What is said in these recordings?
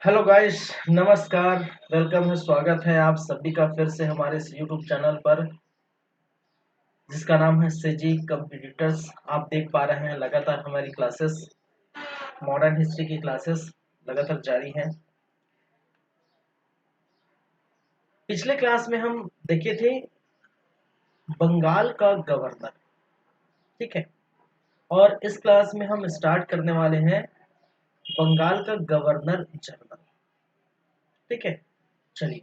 Hello guys, नमस्कार। Welcome है, स्वागत है आप सभी का फिर से हमारे इस यूट्यूब चैनल पर जिसका नाम है सेजी कंप्यूटर्स। आप देख पा रहे हैं लगातार हमारी क्लासेस, मॉडर्न हिस्ट्री की क्लासेस लगातार जारी हैं। पिछले क्लास में हम देखे थे बंगाल का गवर्नर, ठीक है। और इस क्लास में हम स्टार्ट करने वाले हैं बंगाल का गवर्नर जनरल, ठीक है। चलिए,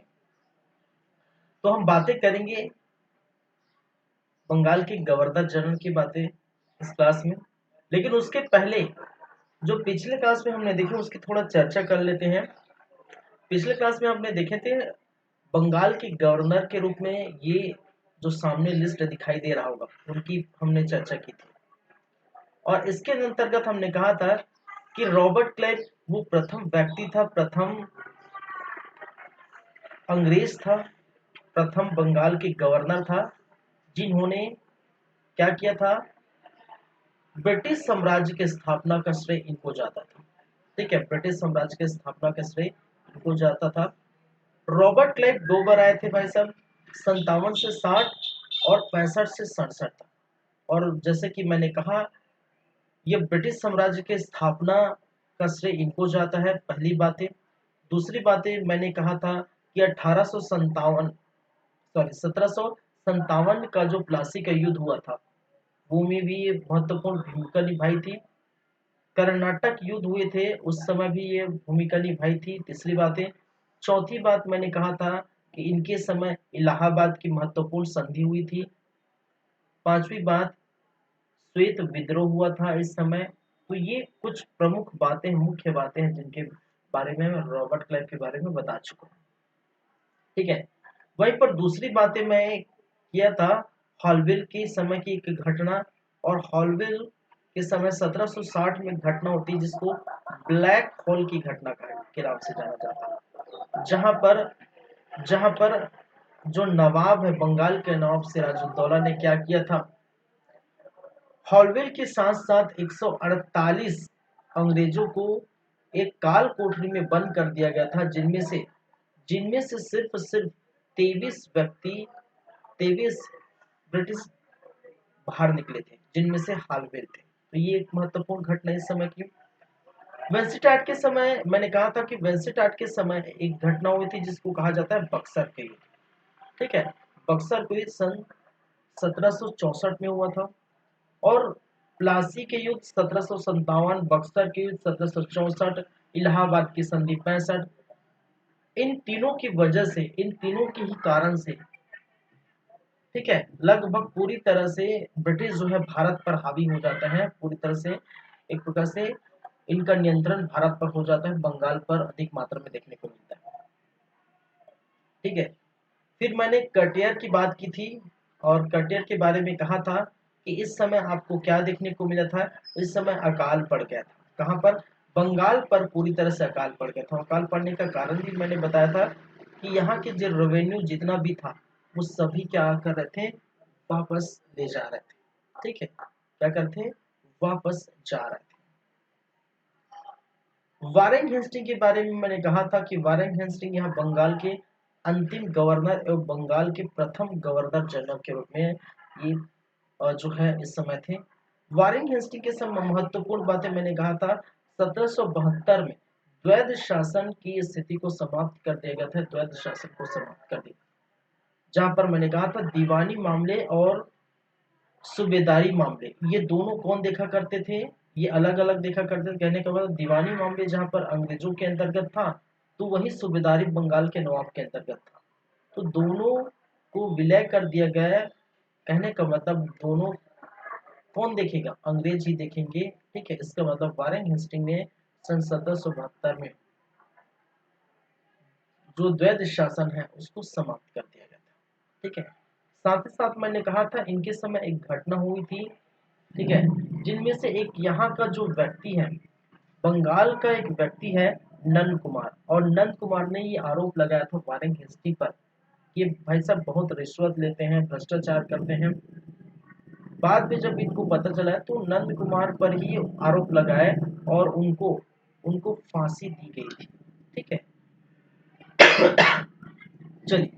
तो हम बातें करेंगे बंगाल के गवर्नर जनरल की बातें इस क्लास में। लेकिन उसके पहले जो पिछले क्लास में हमने देखे उसकी थोड़ा चर्चा कर लेते हैं। पिछले क्लास में हमने देखे थे बंगाल के गवर्नर के रूप में ये जो सामने लिस्ट दिखाई दे रहा होगा उनकी हमने चर्चा की थी। और इसके अंतर्गत हमने कहा था कि रॉबर्ट क्लाइव वो प्रथम व्यक्ति था, प्रथम अंग्रेज था, प्रथम बंगाल के गवर्नर था जिन्होंने क्या किया था, ब्रिटिश साम्राज्य की स्थापना का श्रेय इनको जाता था, ठीक है। ब्रिटिश साम्राज्य की स्थापना का श्रेय इनको जाता था। रॉबर्ट क्लाइव 2 बार आए थे भाई साहब, 57 से 60 और 65 से 67 तक। और जैसे कि मैंने कहा, ये ब्रिटिश साम्राज्य के स्थापना का श्रेय इनको जाता है, पहली बातें। दूसरी बातें मैंने कहा था कि 1757 का जो प्लासी का युद्ध हुआ था वो में भी ये महत्वपूर्ण भूमिका निभाई थी। कर्नाटक युद्ध हुए थे उस समय भी ये भूमिका निभाई थी, तीसरी बातें। चौथी बात मैंने कहा था कि इनके समय इलाहाबाद की महत्वपूर्ण संधि हुई थी। पांचवी बात, श्वेत विद्रोह हुआ था इस समय। तो ये कुछ प्रमुख बातें, मुख्य बातें हैं जिनके बारे में मैं रॉबर्ट क्लाइव के बारे में बता चुका हूँ, ठीक है। वहीं पर दूसरी बातें मैं किया था हॉलविल के समय की एक घटना। और हॉलविल के समय 1760 में घटना होती है जिसको ब्लैक होल की घटना के नाम से जाना जाता है। जहां पर जो नवाब है, बंगाल के नवाब सिराजुद्दौला ने क्या किया था, हॉलवेल के साथ साथ 148 अंग्रेजों को एक काल कोठरी में बंद कर दिया गया था, जिनमें से सिर्फ 23 ब्रिटिश बाहर निकले थे, जिनमें से हॉलवेल थे। तो ये एक महत्वपूर्ण घटना इस समय की। वेंसिटाट के समय मैंने कहा था कि वेंसिटाट के समय एक घटना हुई थी जिसको कहा जाता है बक्सर के युद्ध, ठीक है। बक्सर को सन 1764 में हुआ था। और प्लासी के युद्ध 1757, बक्सर के युद्ध 1764, इलाहाबाद की संधि 65। इन तीनों की वजह से, इन तीनों के ही कारण से, ठीक है, लगभग पूरी तरह से ब्रिटिश जो है भारत पर हावी हो जाता है, पूरी तरह से एक प्रकार से इनका नियंत्रण भारत पर हो जाता है, बंगाल पर अधिक मात्रा में देखने को मिलता है, ठीक है। फिर मैंने कटियर की बात की थी और कटियर के बारे में कहा था कि इस समय आपको क्या देखने को मिला था, इस समय अकाल पड़ गया था। कहाँ पर? बंगाल पर पूरी तरह से अकाल पड़ गया था। अकाल पड़ने का कारण भी मैंने बताया था कि यहाँ के जो रेवेन्यू जितना भी था वो सभी क्या कर रहे थे, वापस ले जा रहे थे, ठीक है। क्या करते थे? वापस जा रहे थे। वारेन हेस्टिंग के बारे में मैंने कहा था कि वारेन हेस्टिंग यहाँ बंगाल के अंतिम गवर्नर एवं बंगाल के प्रथम गवर्नर जनरल के रूप में ये जो है इस समय थे। वारेन हेस्टिंग के समय महत्वपूर्ण बातें मैंने कहा था 1772 में द्वैध शासन की स्थिति को समाप्त कर दिया गया था, द्वैध शासन को समाप्त कर दिया, जहां पर मैंने कहा था दीवानी मामले और सूबेदारी मामले ये दोनों कौन देखा करते थे, ये अलग अलग देखा करते थे। कहने का मतलब दीवानी मामले जहां पर अंग्रेजों के अंतर्गत था तो वही सूबेदारी बंगाल के नवाब के अंतर्गत था। तो दोनों को विलय कर दिया गया। कहने का मतलब दोनों कौन देखेगा, अंग्रेज ही देखेंगे, ठीक है। इसका मतलब वारेन हेस्टिंग ने सन 1772 में जो द्वैध शासन है उसको समाप्त कर दिया गया था, ठीक है। साथ ही साथ मैंने कहा था इनके समय एक घटना हुई थी, ठीक है, जिनमें से एक यहाँ का जो व्यक्ति है, बंगाल का एक व्यक्ति है नंद कुमार। और नंद कुमार ने ये आरोप लगाया था वारेन हेस्टिंग पर कि भाई साहब बहुत रिश्वत लेते हैं, भ्रष्टाचार करते हैं। बाद में जब इनको पता चला तो नंद कुमार पर ही आरोप लगाए और उनको उनको फांसी दी गई थी, ठीक है। चलिए,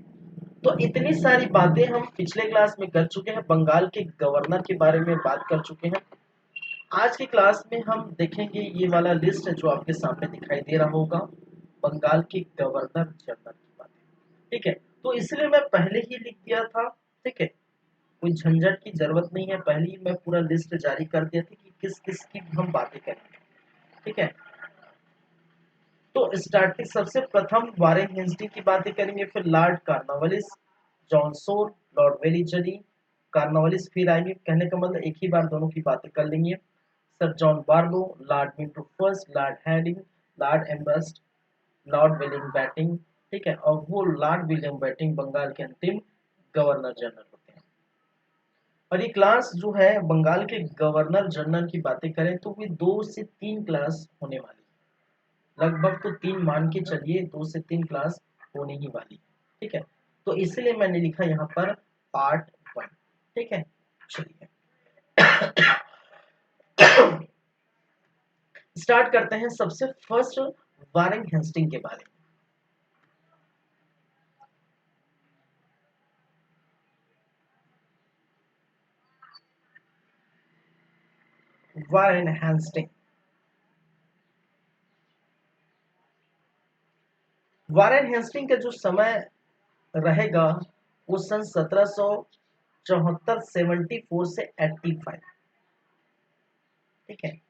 तो इतनी सारी बातें हम पिछले क्लास में कर चुके हैं, बंगाल के गवर्नर के बारे में बात कर चुके हैं। आज की क्लास में हम देखेंगे ये वाला लिस्ट है जो आपके सामने दिखाई दे रहा होगा, बंगाल के गवर्नर जनरल की बातें। ठीक है, तो इसलिए मैं पहले ही लिख दिया था। ठीक है, कोई झंझट की जरूरत नहीं है, पहले ही मैं पूरा लिस्ट जारी कर दिया था कि किस किस की हम बातें करेंगे। ठीक है, तो स्टार्टिंग सबसे प्रथम वारेन हेस्टिंग की बातें करेंगे, फिर लॉर्ड कार्नवालिस, जॉनसोन, लॉर्ड वेलिचरी, कार्नवालिस फिर आएंगे, कहने का मतलब एक ही बार दोनों की बातें कर लेंगे। Sir John Barlow, Lord Minto first, Lord Hastings, Lord Amherst, Lord William Bentinck. ठीक है, और वो लॉर्ड विलियम बैटिंग बंगाल के अंतिम गवर्नर जनरल होते हैं। और ये क्लास जो है बंगाल के गवर्नर जनरल की बातें करें तो ये 2 से 3 क्लास होने वाली है, लगभग तो 3 मान के चलिए, 2 से 3 क्लास होने ही वाली है। ठीक है, तो इसलिए मैंने लिखा यहाँ पर पार्ट 1। ठीक है, चलिए स्टार्ट करते हैं सबसे फर्स्ट वारेन हेस्टिंग के बारे में। वारेन हेस्टिंग, वारेन हेस्टिंग का जो समय रहेगा वो सन 1774 से 85। ठीक है,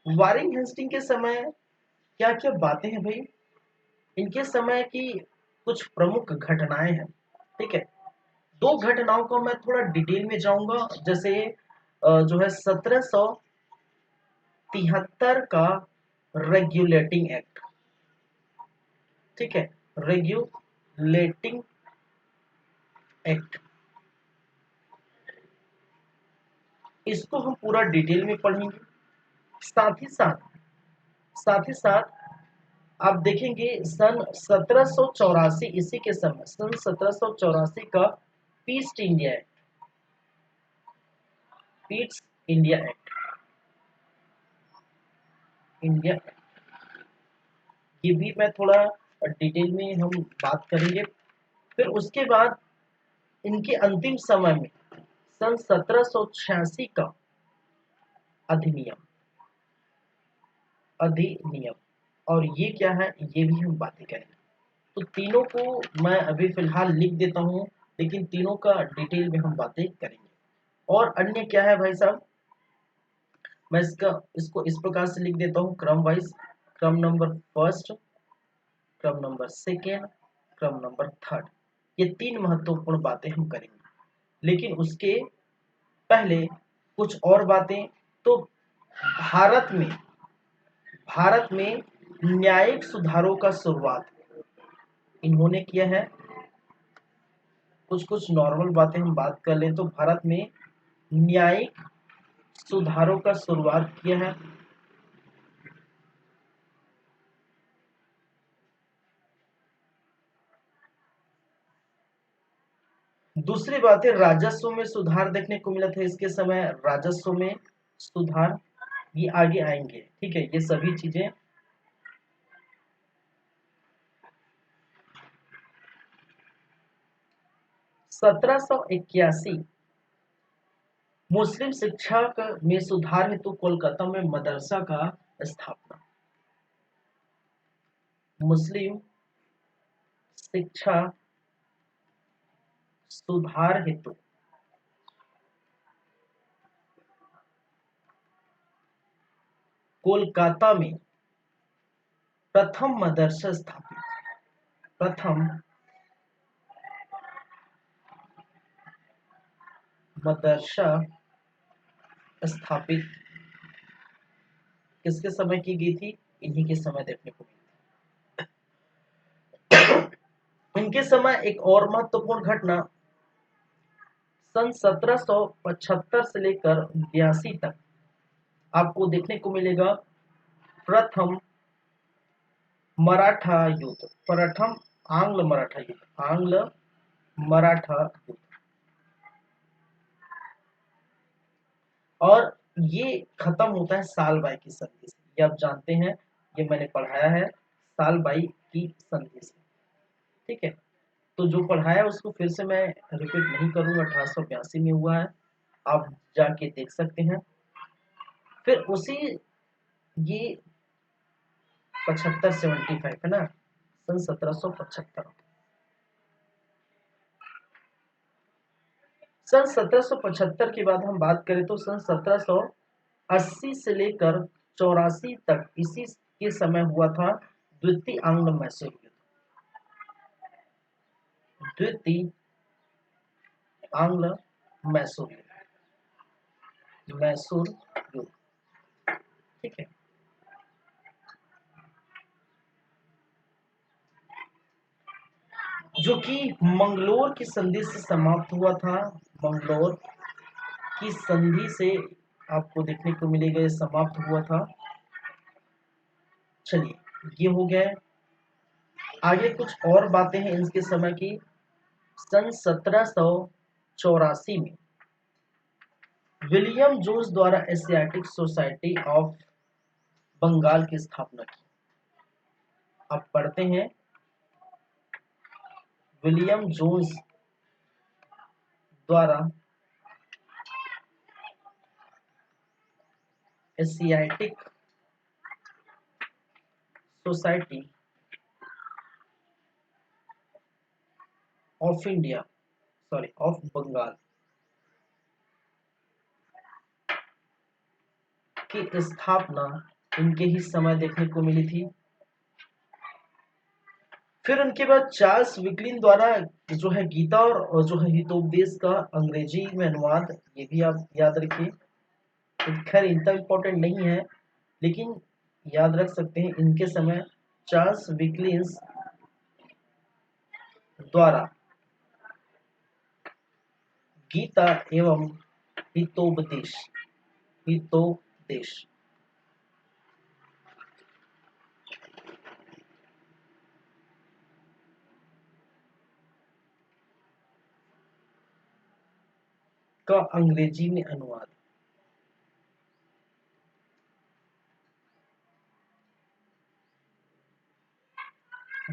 वारेन हेस्टिंग के समय क्या क्या बातें हैं भाई, इनके समय की कुछ प्रमुख घटनाएं हैं। ठीक है, 2 घटनाओं को मैं थोड़ा डिटेल में जाऊंगा, जैसे जो है 1773 का रेगुलेटिंग एक्ट। ठीक है, रेगुलेटिंग एक्ट, इसको हम पूरा डिटेल में पढ़ेंगे। साथ ही साथ आप देखेंगे सन 1784 इसी के समय, सन 1784 का Pitt's India Act, Pitt's India Act, India Act, ये भी मैं थोड़ा डिटेल में हम बात करेंगे। फिर उसके बाद इनके अंतिम समय में सन 1786 का अधिनियम, अधिनियम, और ये क्या है ये भी हम बातें करेंगे। तो तीनों को मैं अभी फिलहाल लिख देता हूँ, लेकिन तीनों का डिटेल में हम बातें करेंगे। और अन्य क्या है भाई साहब, मैं इसको इस प्रकार से लिख देता हूँ, क्रम वाइज, क्रम नंबर फर्स्ट, क्रम नंबर सेकेंड, क्रम नंबर थर्ड, ये 3 महत्वपूर्ण बातें हम करेंगे। लेकिन उसके पहले कुछ और बातें। तो भारत में भारत में न्यायिक सुधारों का शुरुआत इन्होंने किया है। कुछ कुछ नॉर्मल बातें हम बात कर लें तो भारत में न्यायिक सुधारों का शुरुआत किया है। दूसरी बात है राजस्व में सुधार देखने को मिला था इसके समय, राजस्व में सुधार, ये आगे आएंगे। ठीक है, ये सभी चीजें। 1781 मुस्लिम शिक्षा में सुधार हेतु कोलकाता में मदरसा का स्थापना, मुस्लिम शिक्षा सुधार हेतु कोलकाता में प्रथम मदरसा स्थापित, प्रथम मदरसा स्थापित किसके समय की गई थी, इन्हीं के समय देखने को मिली। इनके समय एक और महत्वपूर्ण घटना, सन 1775 से लेकर 82 तक आपको देखने को मिलेगा प्रथम मराठा युद्ध, प्रथम आंग्ल मराठा युद्ध, आंग्ल मराठा युद्ध। और ये खत्म होता है साल बाई की संधि से, ये आप जानते हैं, ये मैंने पढ़ाया है साल बाई की संधि से। ठीक है, तो जो पढ़ाया उसको फिर से मैं रिपीट नहीं करूंगा, 1882 में हुआ है, आप जाके देख सकते हैं। फिर उसी ये 75 है ना, सन 1775, सन 1775 के बाद हम बात करें तो सन 1780 से लेकर 84 तक इसी के समय हुआ था द्वितीय आंग्ल मैसूर युद्ध। द्वितीय आंग्ल मैसूर युद्ध, मैसूर युद्ध। ठीक है, जो कि मंगलोर की संधि से समाप्त हुआ था। मंगलोर की संधि से आपको देखने को मिलेगा ये समाप्त हुआ था। चलिए, ये हो गया। आगे कुछ और बातें हैं इनके समय की। सन 1784 में विलियम जोन्स द्वारा एशियाटिक सोसाइटी ऑफ बंगाल की स्थापना की। आप पढ़ते हैं विलियम जोन्स द्वारा Asiatic Society of India, sorry of Bengal की स्थापना इनके ही समय देखने को मिली थी। फिर उनके बाद चार्ल्स विकलिन द्वारा जो है गीता और जो है हितोपदेश का अंग्रेजी में अनुवाद, ये भी आप याद रखिए। खैर इतना इम्पोर्टेंट नहीं है, लेकिन याद रख सकते हैं इनके समय चार्ल्स विकलिन्स द्वारा गीता एवं हितोपदेश, हितोपदेश का अंग्रेजी में अनुवाद।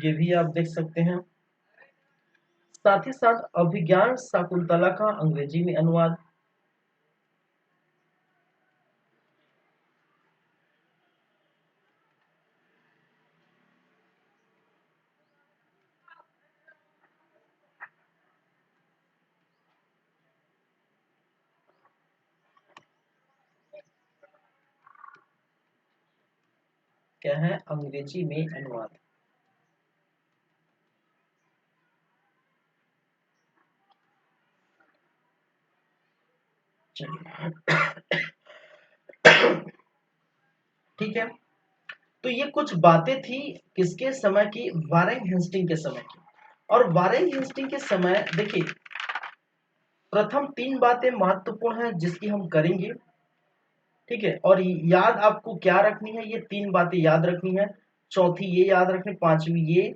ये भी आप देख सकते हैं। साथ ही साथ अभिज्ञान शाकुंतला का अंग्रेजी में अनुवाद। क्या है? अंग्रेजी में अनुवाद। ठीक है, तो ये कुछ बातें थी किसके समय की? वारेन हेस्टिंग के समय की। और वारेन हेस्टिंग के समय देखिए, प्रथम 3 बातें महत्वपूर्ण हैं जिसकी हम करेंगे। ठीक है, और याद आपको क्या रखनी है? ये 3 बातें याद रखनी है, चौथी ये याद रखनी, पांचवी ये,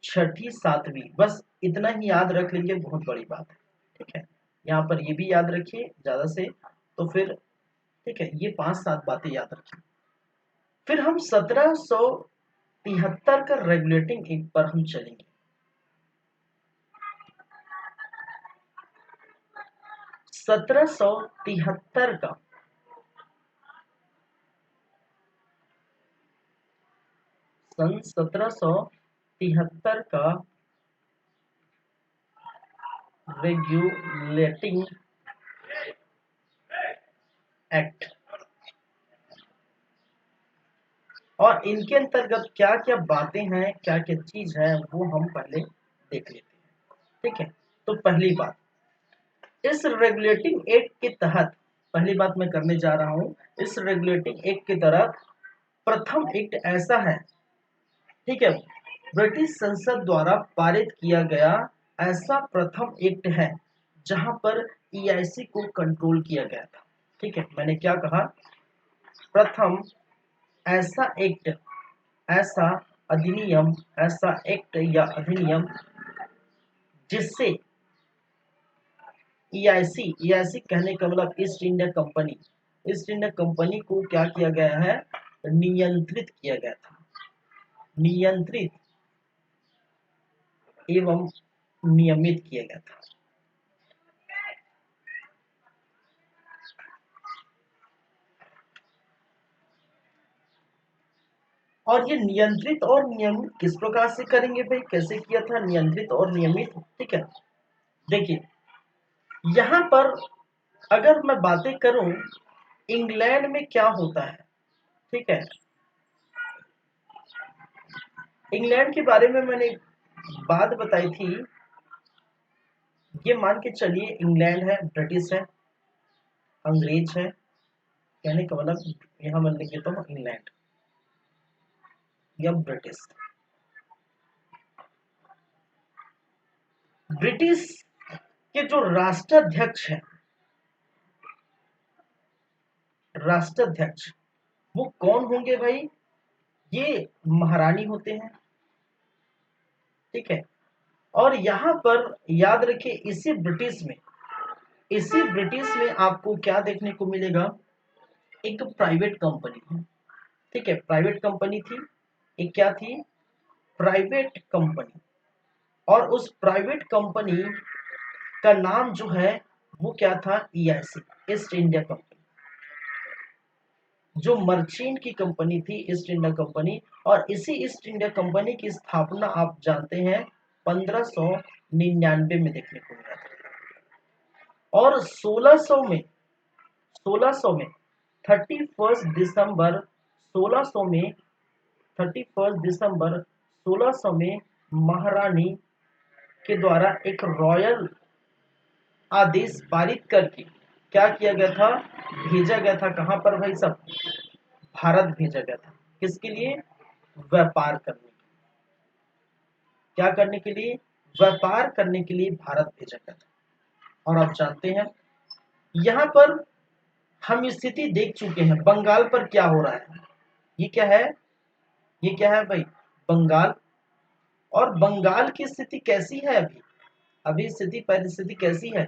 छठी सातवीं, बस इतना ही याद रख लेंगे, बहुत बड़ी बात है। ठीक है, यहाँ पर ये भी याद रखिए ज्यादा से, तो फिर ठीक है, ये 5-7 बातें याद रखिए। फिर हम 1773 का रेगुलेटिंग एक्ट पर हम चलेंगे। 1773 का सन 1773 का रेगुलेटिंग एक्ट, और इनके अंतर्गत क्या क्या बातें हैं, क्या क्या चीज है, वो हम पहले देख लेते हैं। ठीक है, तो पहली बात, इस रेगुलेटिंग एक्ट के तहत, पहली बात मैं करने जा रहा हूं, इस रेगुलेटिंग एक्ट के तहत प्रथम एक्ट ऐसा है, ठीक है, ब्रिटिश संसद द्वारा पारित किया गया ऐसा प्रथम एक्ट है जहां पर ईआईसी को कंट्रोल किया गया था। ठीक है, मैंने क्या कहा? प्रथम ऐसा एक्ट, ऐसा अधिनियम, ऐसा एक्ट या अधिनियम जिससे ईआईसी, ईआईसी कहने का मतलब east India company, east India company को क्या किया गया है, नियंत्रित किया गया था, नियंत्रित एवं नियमित किया गया था। और ये नियंत्रित और नियमित किस प्रकार से करेंगे भाई, कैसे किया था नियंत्रित और नियमित, ठीक है। देखिए यहां पर अगर मैं बातें करूं इंग्लैंड में क्या होता है, ठीक है, इंग्लैंड के बारे में मैंने बात बताई थी। ये मान के चलिए इंग्लैंड है, ब्रिटिश है, अंग्रेज है, कहने का मतलब यहां मैं लिख देता हूं इंग्लैंड या ब्रिटिश। ब्रिटिश के जो राष्ट्राध्यक्ष है, राष्ट्राध्यक्ष वो कौन होंगे भाई, ये महारानी होते हैं, ठीक है। और यहां पर याद रखिए इसी ब्रिटिश में आपको क्या देखने को मिलेगा, एक प्राइवेट कंपनी है, ठीक है, प्राइवेट कंपनी थी, एक क्या थी, प्राइवेट कंपनी। और उस प्राइवेट कंपनी का नाम जो है वो क्या था, ईआईसी, ईस्ट इंडिया कंपनी, जो मर्चेंट की कंपनी थी ईस्ट इंडिया कंपनी। और इसी ईस्ट इंडिया कंपनी की स्थापना आप जानते हैं 1599 में देखने को मिला था। और 1600 में 31 दिसंबर 1600 में महारानी के द्वारा एक रॉयल आदेश पारित करके क्या किया गया था, भेजा गया था कहां पर भाई सब, भारत भेजा गया था, किसके लिए, व्यापार करने के लिए, क्या करने के लिए, व्यापार करने के लिए भारत भेजा गया था। और आप जानते हैं यहां पर हम स्थिति देख चुके हैं, बंगाल पर क्या हो रहा है, ये क्या है, ये क्या है भाई, बंगाल। और बंगाल की स्थिति कैसी है अभी, अभी स्थिति परिस्थिति कैसी है,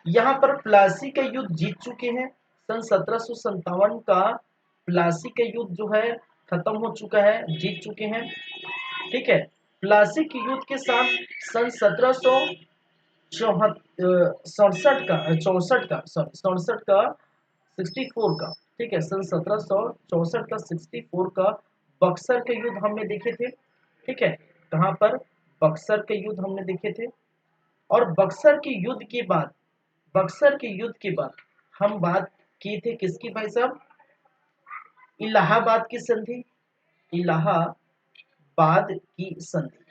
यहाँ पर प्लासी का युद्ध जीत चुके हैं, सन 1757 का प्लासी का युद्ध जो है खत्म हो चुका है, जीत चुके हैं, ठीक है। प्लासी के युद्ध के साथ सन 64 का, ठीक है, सन 1764 का 64 का बक्सर के युद्ध हमने देखे थे, ठीक है, कहाँ पर, बक्सर के युद्ध हमने देखे थे। और बक्सर के युद्ध के बाद हम बात की थी किसकी भाई साहब, इलाहाबाद की संधि, इलाहाबाद की संधि,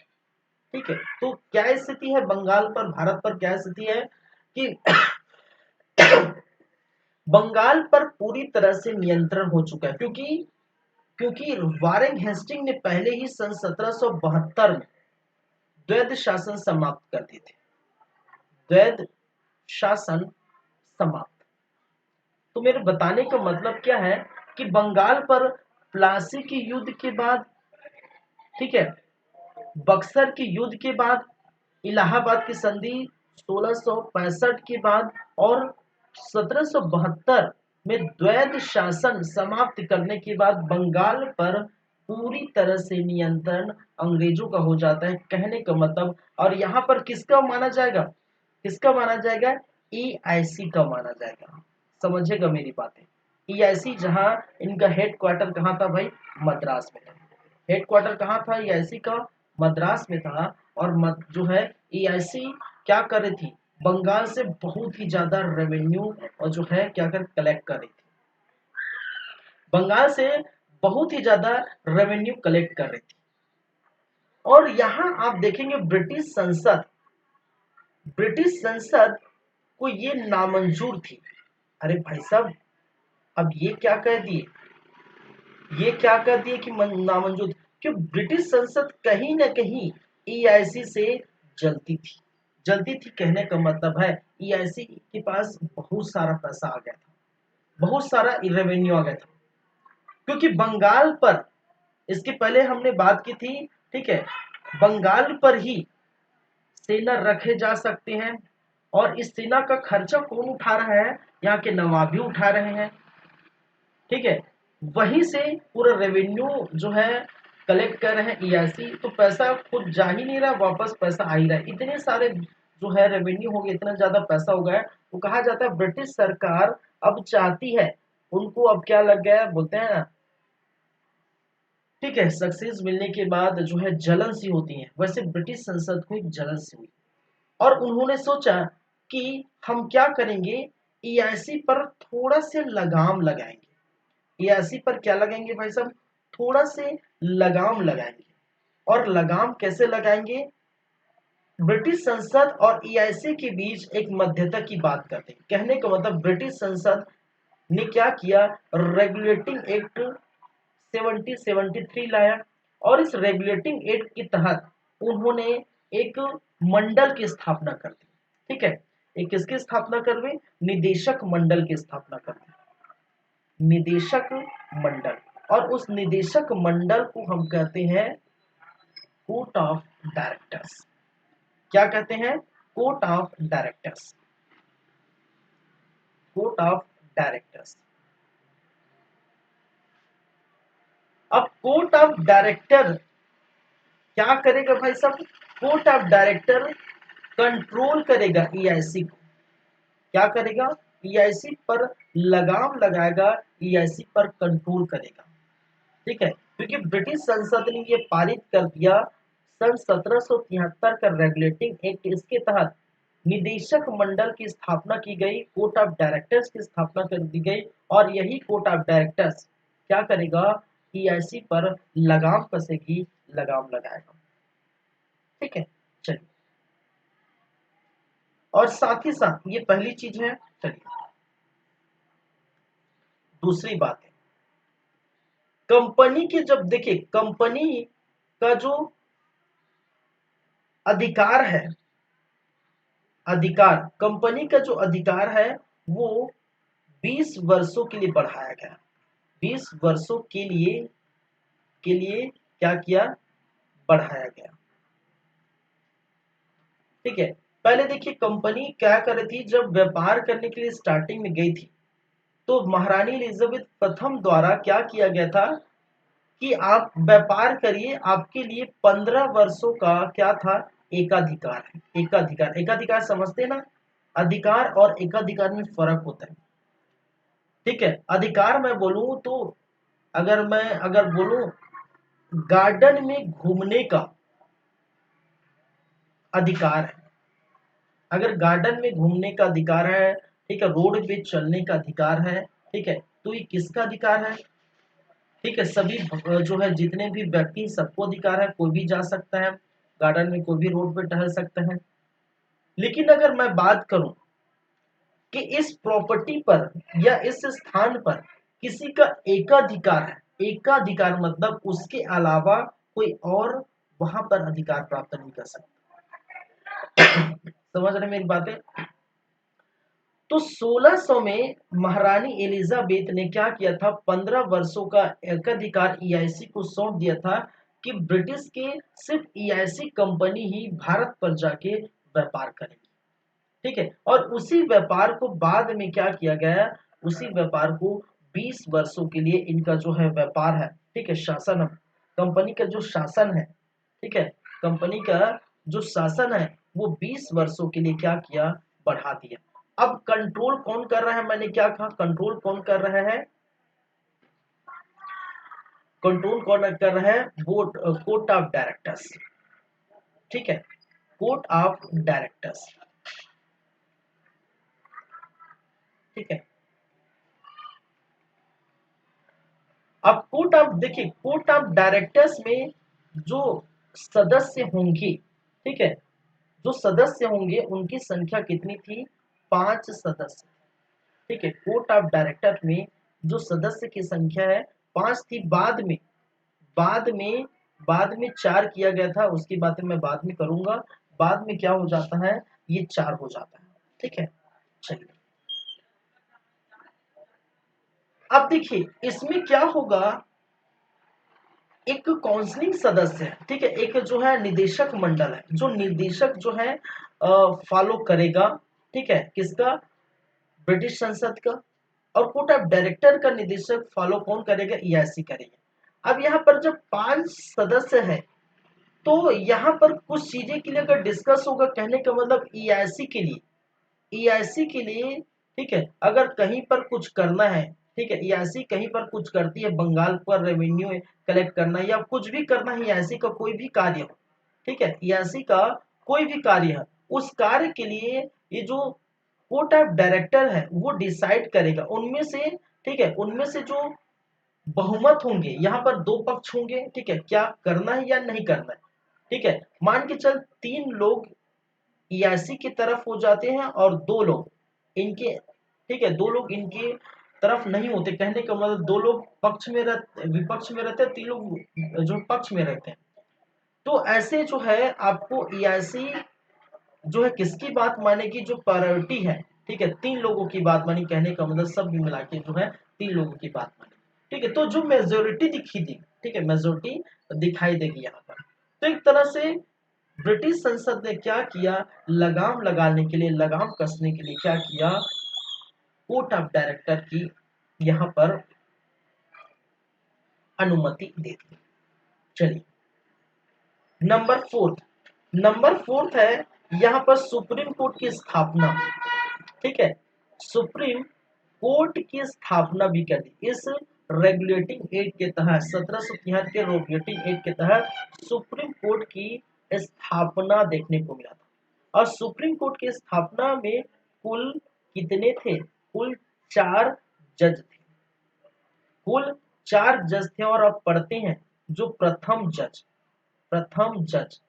ठीक है। तो क्या स्थिति है बंगाल पर, भारत पर क्या स्थिति है कि बंगाल पर पूरी तरह से नियंत्रण हो चुका है, क्योंकि वारेन हेस्टिंग ने पहले ही सन 1772 में द्वैध शासन समाप्त कर दिए थे, द्वैध शासन समाप्त। तो मेरे बताने का मतलब क्या है कि बंगाल पर प्लासी के युद्ध के बाद, ठीक है, बक्सर के युद्ध के बाद, इलाहाबाद की संधि 1665 के बाद और 1772 में द्वैध शासन समाप्त करने के बाद बंगाल पर पूरी तरह से नियंत्रण अंग्रेजों का हो जाता है, कहने का मतलब। और यहाँ पर किसका माना जाएगा, किसका माना जाएगा, ईआईसी का माना जाएगा, समझेगा मेरी बातें। ईआईसी जहां इनका हेड क्वार्टर कहाँ था भाई, मद्रास में था, हेड क्वार्टर कहाँ था ईआईसी का, मद्रास में था। और जो है ईआईसी क्या कर रही थी, बंगाल से बहुत ही ज्यादा रेवेन्यू और जो है क्या कर कलेक्ट कर रही थी, बंगाल से बहुत ही ज्यादा रेवेन्यू कलेक्ट कर रही थी। और यहाँ आप देखेंगे ब्रिटिश संसद को ये नामंजूर थी। अरे भाई साहब, अब ये क्या कह दिए, ये क्या कह दिए कि नामंजूर, क्यों, ब्रिटिश संसद कहीं ना कहीं ईआईसी से जलती थी, जलती थी, कहने का मतलब है ईआईसी के पास बहुत सारा पैसा आ गया था, बहुत सारा रेवेन्यू आ गया था, क्योंकि बंगाल पर, इसके पहले हमने बात की थी, ठीक है, बंगाल पर ही सेना रखे जा सकते हैं। और इस सेना का खर्चा कौन उठा रहा है, यहाँ के नवाब भी उठा रहे हैं, ठीक है, वहीं से पूरा रेवेन्यू जो है कलेक्ट कर रहे हैं ईआरसी, तो पैसा खुद जा ही नहीं रहा, वापस पैसा आ ही रहा है। इतने सारे जो है रेवेन्यू हो गया, इतना ज्यादा पैसा हो गया, वो कहा जाता है ब्रिटिश सरकार अब चाहती है, उनको अब क्या लग गया है, बोलते हैं ना, ठीक है, सक्सेस मिलने के बाद जो है जलन सी होती है, वैसे ब्रिटिश संसद को एक जलन सी हुई और उन्होंने सोचा कि हम क्या करेंगे, ईआरसी पर थोड़ा से लगाम लगाएंगे। ईआरसी पर क्या लगाएंगे भाई साहब, थोड़ा से लगाम लगाएंगे। और लगाम कैसे लगाएंगे, ब्रिटिश संसद और ईआईसी के बीच एक मध्यता की बात करते हैं। कहने का मतलब ब्रिटिश संसद ने क्या किया, रेगुलेटिंग एक्ट 1773 लाया और इस रेगुलेटिंग एक्ट के तहत उन्होंने एक मंडल की स्थापना कर दी। ठीक है, एक किसकी स्थापना कर दी, निदेशक मंडल की स्थापना कर दी, निदेशक मंडल। और उस निदेशक मंडल को हम कहते हैं कोर्ट ऑफ डायरेक्टर्स। क्या कहते हैं, court of directors, court of directors. अब कोर्ट ऑफ डायरेक्टर क्या करेगा भाई साहब, कोर्ट ऑफ डायरेक्टर कंट्रोल करेगा ईआईसी को। क्या करेगा, ईआईसी पर लगाम लगाएगा, ईआईसी पर कंट्रोल करेगा। ठीक है, क्योंकि ब्रिटिश संसद ने ये पारित कर दिया सन 1773 का रेगुलेटिंग एक्ट, इसके तहत निदेशक मंडल की स्थापना की गई, कोर्ट ऑफ डायरेक्टर्स की स्थापना कर दी गई और यही कोर्ट ऑफ डायरेक्टर्स क्या करेगा, ईआईसी पर लगाम कसेगी, लगाम लगाएगा। ठीक है, चलिए, और साथ ही साथ ये पहली चीज है। चलिए, दूसरी बात है, कंपनी की, जब देखिए कंपनी का जो अधिकार है, अधिकार, कंपनी का जो अधिकार है वो 20 वर्षों के लिए बढ़ाया गया। 20 वर्षों के लिए क्या किया, बढ़ाया गया। ठीक है, पहले देखिए कंपनी क्या कर रही थी, जब व्यापार करने के लिए स्टार्टिंग में गई थी तो महारानी एलिजाबेथ प्रथम द्वारा क्या किया गया था कि आप व्यापार करिए, आपके लिए 15 वर्षों का क्या था, एकाधिकार है। एकाधिकार, एकाधिकार समझते हैं ना, अधिकार और एकाधिकार में फर्क होता है। ठीक है, अधिकार मैं बोलूं तो, अगर बोलूं गार्डन में घूमने का अधिकार है, अगर गार्डन में घूमने का अधिकार है, ठीक है, रोड पे चलने का अधिकार है, ठीक है, तो ये किसका अधिकार है, ठीक है, सभी जो है जितने भी व्यक्ति, सबको अधिकार है, कोई भी जा सकता है गार्डन में, कोई भी रोड पे टहल सकता है। लेकिन अगर मैं बात करूं कि इस प्रॉपर्टी पर या इस स्थान पर किसी का एकाधिकार है, एकाधिकार मतलब उसके अलावा कोई और वहां पर अधिकार प्राप्त नहीं कर सकता। समझ रहे मेरी बातें। तो 1600 में महारानी एलिजाबेथ ने क्या किया था, 15 वर्षों का एकाधिकार ईआईसी को सौंप दिया था कि ब्रिटिश के सिर्फ ईआईसी कंपनी ही भारत पर जाके व्यापार करेगी। ठीक है, और उसी व्यापार को बाद में क्या किया गया, उसी व्यापार को 20 वर्षों के लिए इनका जो है व्यापार है, ठीक है, शासन, कंपनी का जो शासन है, ठीक है, कंपनी का जो शासन है वो 20 वर्षों के लिए क्या किया, बढ़ा दिया। अब कंट्रोल कौन कर रहा है, मैंने क्या कहा, कंट्रोल कौन कर रहा है, कंट्रोल कौन कर रहा है, वो कोर्ट ऑफ डायरेक्टर्स। ठीक है, कोर्ट ऑफ डायरेक्टर्स। ठीक है, अब कोर्ट ऑफ, देखिए कोर्ट ऑफ डायरेक्टर्स में जो सदस्य होंगे, ठीक है, जो सदस्य होंगे उनकी संख्या कितनी थी, 5 सदस्य। ठीक है, कोर्ट ऑफ डायरेक्टर में जो सदस्य की संख्या है 5 थी, बाद में बाद में 4 किया गया था, उसकी बातें मैं बाद में करूंगा। बाद में क्या हो जाता है, ये 4 हो जाता है। ठीक है, चलिए, अब देखिए इसमें क्या होगा, एक काउंसलिंग सदस्य है, ठीक है, एक जो है निदेशक मंडल है, जो निर्देशक जो है फॉलो करेगा, ठीक है, किसका, ब्रिटिश संसद का। और कोर्ट ऑफ डायरेक्टर का निदेशक फॉलो कौन करेगा, ईआईसी करेगा। अब यहाँ पर जब 5 सदस्य है तो यहाँ पर कुछ चीजें के लिए अगर डिस्कस होगा, कहने का मतलब ईआईसी के लिए ठीक है, अगर कहीं पर कुछ करना है, ठीक है, ईआईसी कहीं पर कुछ करती है, बंगाल पर रेवेन्यू कलेक्ट करना या कुछ भी करना है, ईआईसी का कोई भी कार्य हो, ठीक है, ईआईसी का कोई भी कार्य है, उस कार्य के लिए ये जो कोर्ट ऑफ डायरेक्टर है वो डिसाइड करेगा उनमें से, ठीक है, उनमें से जो बहुमत होंगे, यहाँ पर 2 पक्ष होंगे, ठीक है, क्या करना है या नहीं करना है, ठीक है, मान के चल 3 लोग ईआईसी की तरफ हो जाते हैं और 2 लोग इनके, ठीक है, 2 लोग इनके तरफ नहीं होते, कहने का मतलब 2 लोग विपक्ष में रहते हैं, 3 लोग जो पक्ष में रहते हैं। तो ऐसे जो है आपको ईआईसी जो है किसकी बात मानेगी, जो प्रायोरिटी है, ठीक है, 3 लोगों की बात मानी, कहने का मतलब सब मिला के जो है 3 लोगों की बात मानी, ठीक है, तो जो मेजोरिटी दिखी थी, ठीक है, मेजोरिटी दिखाई देगी यहाँ पर। तो एक तरह से ब्रिटिश संसद ने क्या किया, लगाम लगाने के लिए, लगाम कसने के लिए क्या किया, कोर्ट ऑफ डायरेक्टर की यहाँ पर अनुमति दे दी। चलिए नंबर फोर्थ है यहाँ पर सुप्रीम कोर्ट की स्थापना, ठीक है, सुप्रीम कोर्ट की स्थापना भी कर दी इस रेगुलेटिंग एक्ट के तहत, 1773 के रेगुलेटिंग एक्ट के तहत सुप्रीम कोर्ट की स्थापना देखने को मिला था। और सुप्रीम कोर्ट की स्थापना में कुल कितने थे, कुल 4 जज थे, कुल 4 जज थे। और अब पढ़ते हैं जो प्रथम जज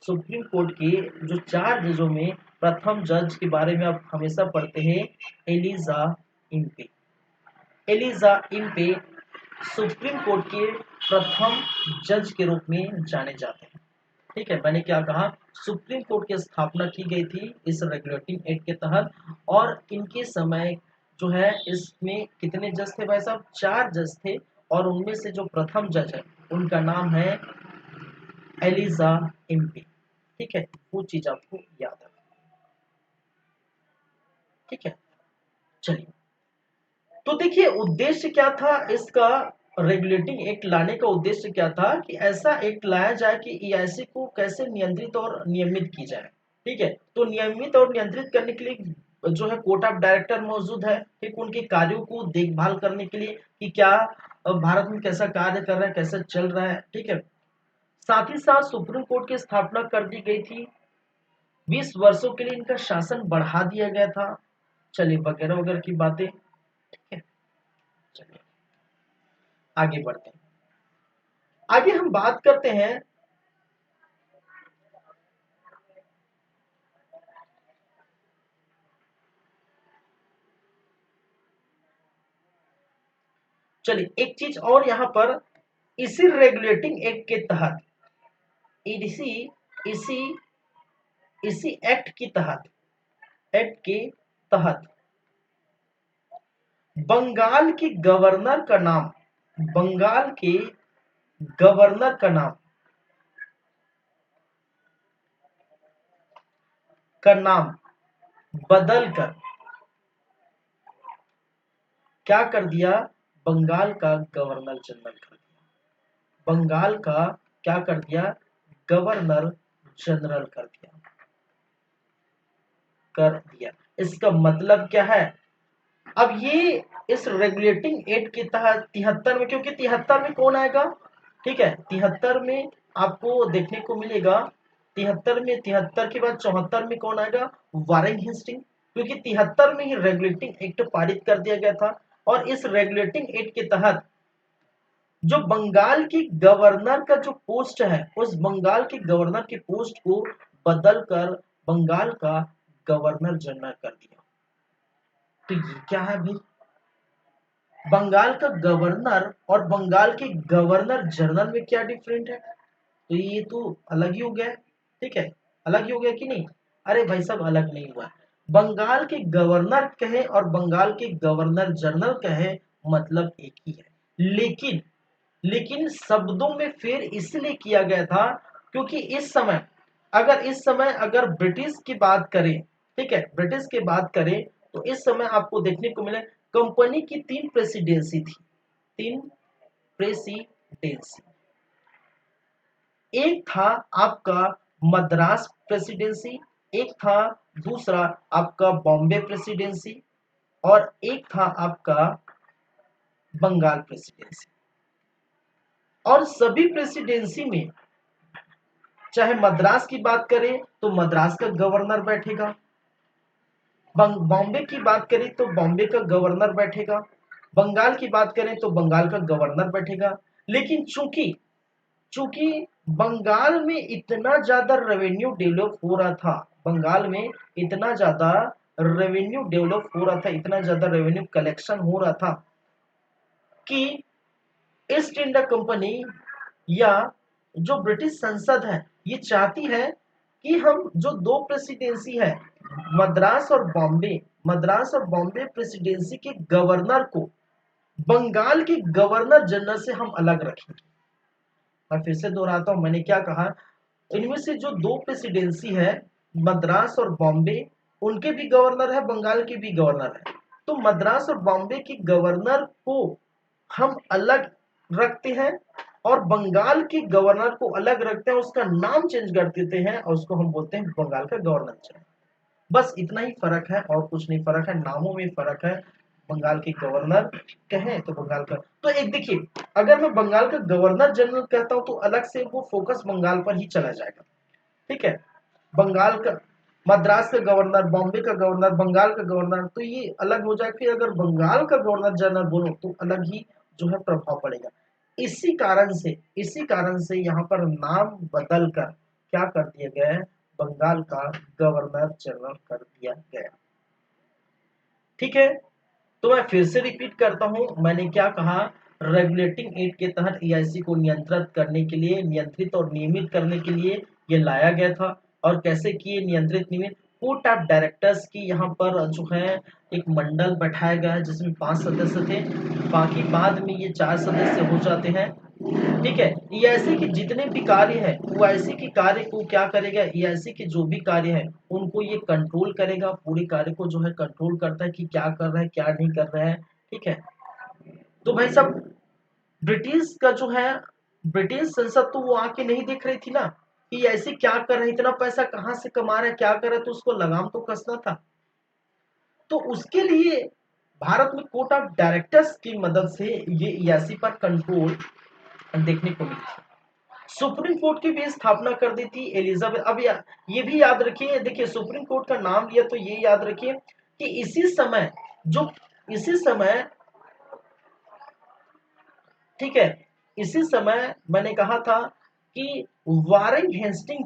सुप्रीम कोर्ट के जो 4 जजों में प्रथम जज के बारे में आप हमेशा पढ़ते हैं, Elijah Impey. Elijah Impey Supreme Court के प्रथम जज के रूप में जाने जाते हैं, ठीक है, मैंने क्या कहा, सुप्रीम कोर्ट की स्थापना की गई थी इस रेगुलेटिंग एक्ट के तहत। और इनके समय जो है इसमें कितने जज थे भाई साहब, 4 जज थे। और उनमें से जो प्रथम जज है उनका नाम है एलिजा इम्पे, ठीक है, वो चीज आपको याद है, ठीक है। चलिए, तो देखिए उद्देश्य क्या था इसका, रेगुलेटिंग एक्ट लाने का उद्देश्य क्या था कि ऐसा एक्ट लाया जाए कि ईआईसी को कैसे नियंत्रित और नियमित की जाए, ठीक है, तो नियमित और नियंत्रित करने के लिए जो है कोर्ट ऑफ डायरेक्टर मौजूद है, ठीक, उनके कार्यों को देखभाल करने के लिए कि क्या भारत में कैसा कार्य कर रहा है, कैसा चल रहा है, ठीक है। साथ ही साथ सुप्रीम कोर्ट की स्थापना कर दी गई थी, 20 वर्षों के लिए इनका शासन बढ़ा दिया गया था। चलिए वगैरह वगैरह की बातें, ठीक है। चलिए आगे बढ़ते हैं, आगे हम बात करते हैं चलिए एक चीज और यहाँ पर, इसी रेगुलेटिंग एक्ट के तहत, इसी इसी इसी एक्ट के तहत बंगाल के गवर्नर का नाम, बंगाल के गवर्नर का नाम बदल कर क्या कर दिया, बंगाल का गवर्नर जनरल कर दिया, बंगाल का क्या कर दिया, गवर्नर जनरल कर दिया। इसका मतलब क्या है, अब ये इस रेगुलेटिंग एक्ट के तहत 73 में, क्योंकि 73 में कौन आएगा, ठीक है, 73 में आपको देखने को मिलेगा, 73 के बाद 74 में कौन आएगा, वारेन हेस्टिंग, क्योंकि 73 में ही रेगुलेटिंग एक्ट पारित कर दिया गया था। और इस रेगुलेटिंग एक्ट के तहत जो बंगाल की गवर्नर का जो पोस्ट है, उस बंगाल के गवर्नर की पोस्ट को बदल कर बंगाल का गवर्नर जनरल कर दिया। तो ये क्या है भाई, बंगाल का गवर्नर और बंगाल के गवर्नर जनरल में क्या डिफरेंट है, तो ये तो अलग ही हो गया है, ठीक है, अलग ही हो गया कि नहीं, अरे भाई सब अलग नहीं हुआ, बंगाल के गवर्नर कहे और बंगाल के गवर्नर जनरल कहे मतलब एक ही है। लेकिन शब्दों में फेर इसलिए किया गया था क्योंकि इस समय अगर ब्रिटिश की बात करें, ठीक है, ब्रिटिश की बात करें तो इस समय आपको देखने को मिले कंपनी की 3 प्रेसिडेंसी थी, 3 प्रेसिडेंसी। एक था आपका मद्रास प्रेसिडेंसी, एक था दूसरा आपका बॉम्बे प्रेसिडेंसी, और एक था आपका बंगाल प्रेसिडेंसी। और सभी प्रेसिडेंसी में चाहे मद्रास की बात करें तो मद्रास का गवर्नर बैठेगा, बॉम्बे की बात करें तो बॉम्बे का गवर्नर बैठेगा, बंगाल की बात करें तो बंगाल का गवर्नर बैठेगा। लेकिन चूंकि चूंकि बंगाल में इतना ज्यादा रेवेन्यू डेवलप हो रहा था, बंगाल में इतना ज्यादा रेवेन्यू डेवलप हो रहा था, इतना ज्यादा रेवेन्यू कलेक्शन हो रहा था कि ईस्ट इंडिया कंपनी या जो ब्रिटिश संसद है ये चाहती है कि हम जो दो प्रेसिडेंसी है, मद्रास और बॉम्बे प्रेसिडेंसी के गवर्नर को बंगाल के गवर्नर जनरल से हम अलग रखेंगे। मैं फिर से दोहराता हूं, मैंने क्या कहा, इनमें से जो दो प्रेसिडेंसी है मद्रास और बॉम्बे, उनके भी गवर्नर है, बंगाल के भी गवर्नर है। तो मद्रास और बॉम्बे के गवर्नर को हम अलग रखते हैं और बंगाल के गवर्नर को अलग रखते हैं, उसका नाम चेंज कर देते हैं और उसको हम बोलते हैं बंगाल का गवर्नर जनरल। बस इतना ही फर्क है और कुछ नहीं फर्क है, नामों में फर्क है। बंगाल के गवर्नर कहें तो बंगाल का, तो एक देखिए, अगर मैं बंगाल का गवर्नर जनरल कहता हूं तो अलग से वो फोकस बंगाल पर ही चला जाएगा। ठीक है, बंगाल का, मद्रास का गवर्नर, बॉम्बे का गवर्नर, बंगाल का गवर्नर, तो ये अलग हो जाएगा। फिर अगर बंगाल का गवर्नर जनरल बोलो तो अलग ही जो है प्रभाव पड़ेगा। इसी कारण से यहाँ पर नाम बदल कर क्या कर दिया गया है, बंगाल का गवर्नर जनरल कर दिया गया। ठीक है, तो मैं फिर से रिपीट करता हूं, मैंने क्या कहा, रेगुलेटिंग एक्ट के तहत ईआईसी को नियंत्रित करने के लिए, नियंत्रित और नियमित करने के लिए ये लाया गया था। और कैसे किए नियंत्रित नियमित, कोर्ट ऑफ डायरेक्टर्स की यहाँ पर जो है एक मंडल बैठाया गया है जिसमें 5 सदस्य थे, बाकी बाद में ये 4 सदस्य हो जाते हैं। ठीक है, ईआईसी के जितने भी कार्य है, ईआईसी के कार्य को क्या करेगा, ईआईसी के जो भी कार्य है उनको ये कंट्रोल करेगा, पूरे कार्य को जो है कंट्रोल करता है कि क्या कर रहा है क्या नहीं कर रहा है। ठीक है, तो भाई साहब, ब्रिटिश का जो है, ब्रिटिश संसद तो वो आके नहीं देख रही थी ना कि ऐसे क्या कर रहे, इतना पैसा कहां से कमा रहे, क्या कर रहे, तो उसको लगाम तो कसना था। तो उसके लिए भारत में कोर्ट ऑफ डायरेक्टर्स की मदद से ये ईआईसी पर कंट्रोल देखने को मिली। सुप्रीम कोर्ट की भी स्थापना कर दी थी एलिजाबेथ। अब ये भी याद रखिए, देखिए सुप्रीम कोर्ट का नाम लिया तो ये याद रखिए कि इसी समय, ठीक है, इसी समय मैंने कहा था कि वारेन हेस्टिंग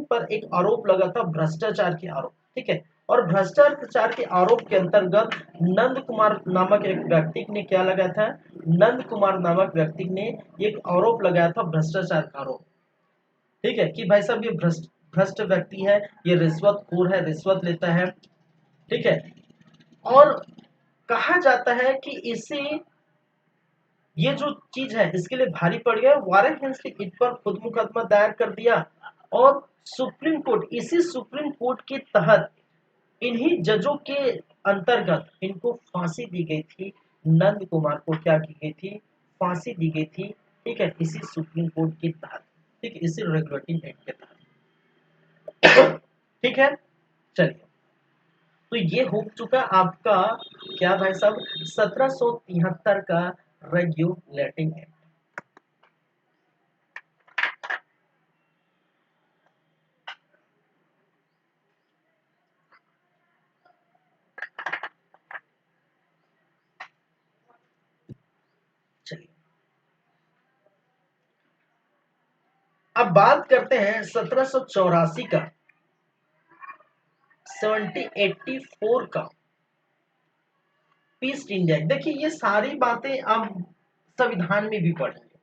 पर एक आरोप लगा था, भ्रष्टाचार के आरोप। ठीक है, और भ्रष्टाचार के आरोप के अंतर्गत नंद कुमार नामक एक व्यक्ति ने क्या लगाया था, नंद कुमार नामक व्यक्ति ने एक आरोप लगाया था, भ्रष्टाचार का आरोप। ठीक है, कि भाई साहब ये भ्रष्ट भ्रष्ट व्यक्ति है, ये रिश्वतखोर है, रिश्वत लेता है। ठीक है, और कहा जाता है कि इसे, ये जो चीज है इसके लिए भारी पड़ गया, वारेन हेस्टिंग इन पर खुद मुकदमा दायर कर दिया और सुप्रीम कोर्ट, इसी सुप्रीम कोर्ट के तहत इन्हीं जजों के अंतर्गत इनको फांसी दी गई थी। नंद कुमार को क्या की गई थी, फांसी दी गई थी। ठीक है, इसी सुप्रीम कोर्ट के तहत, ठीक है, इसी रेगुलेटिंग एक्ट के तहत। ठीक है, चलिए, तो ये हो चुका आपका क्या भाई साहब, 1773 का रेगुलेटिंग एक्ट। चलिए, अब बात करते हैं 1784 का, 1784 का पीस इंडिया। देखिए ये सारी बातें अब संविधान में भी पढ़ेंगे।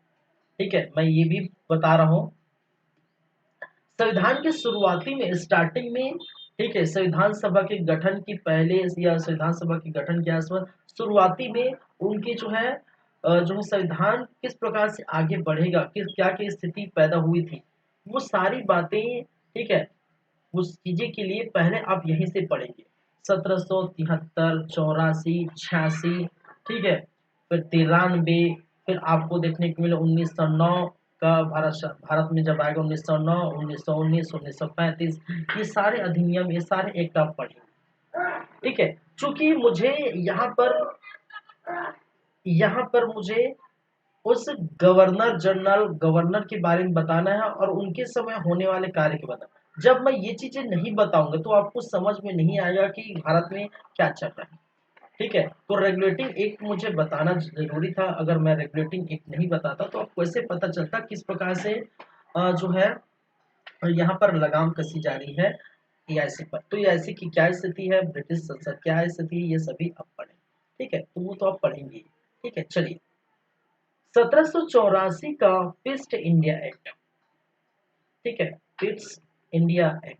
ठीक है, मैं ये भी बता रहा हूं, संविधान के शुरुआती में, स्टार्टिंग में, ठीक है, संविधान सभा के गठन की पहले या संविधान सभा के गठन के आसपास शुरुआती में उनकी जो है संविधान किस प्रकार से आगे बढ़ेगा, किस क्या की स्थिति पैदा हुई थी, वो सारी बातें, ठीक है, उस चीजें के लिए पहले आप यहीं से पढ़ेंगे। 1773, 84, 86, ठीक है, फिर 93, फिर आपको देखने को मिला 1909 का भारत में जब आएगा 1909, 1919, 1935, ये सारे अधिनियम, ये सारे एक्ट आप पढ़े, ठीक है। चूंकि मुझे यहाँ पर मुझे उस गवर्नर के बारे में बताना है और उनके समय होने वाले कार्य के बताना। जब मैं ये चीजें नहीं बताऊंगा तो आपको समझ में नहीं आएगा कि भारत में क्या चल रहा है, ठीक है। तो रेगुलेटिंग एक्ट मुझे बताना जरूरी था। अगर मैं रेगुलेटिंग एक्ट नहीं बताता तो आपको कैसे पता चलता किस प्रकार से जो है यहाँ पर लगाम कसी जा रही है एआईसी पर। तो एआईसी की क्या स्थिति है, ब्रिटिश संसद क्या स्थिति है, ये सभी आप पढ़ें, ठीक है। तो वो तो आप पढ़ेंगे, ठीक है। चलिए, 1784 का पीस्ट इंडिया एक्ट, ठीक है, पीट्स इंडिया एक्ट।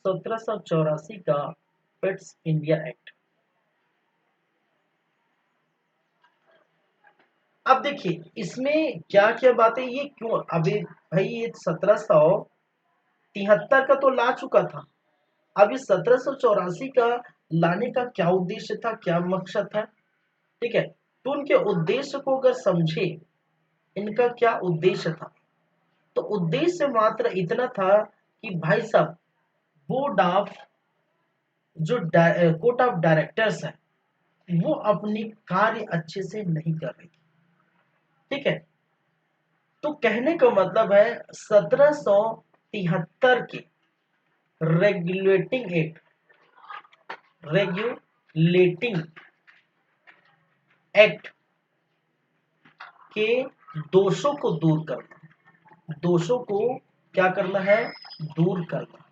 1784 का पिट्स इंडिया एक्ट। अब देखिए इसमें क्या क्या बातें, ये क्यों अभी भाई, ये 1773 का तो ला चुका था, अब ये 1784 का लाने का क्या उद्देश्य था, क्या मकसद था, ठीक है। तो उनके उद्देश्य को अगर समझे, इनका क्या उद्देश्य था, तो उद्देश्य मात्र इतना था कि भाई साहब, बोर्ड ऑफ जो कोर्ट ऑफ डायरेक्टर्स है वो अपनी कार्य अच्छे से नहीं कर रही, ठीक है। तो कहने का मतलब है 1773 के रेगुलेटिंग एक्ट, रेगुलेटिंग एक्ट के दोषों को दूर करना, दोषों को क्या करना है, दूर करना।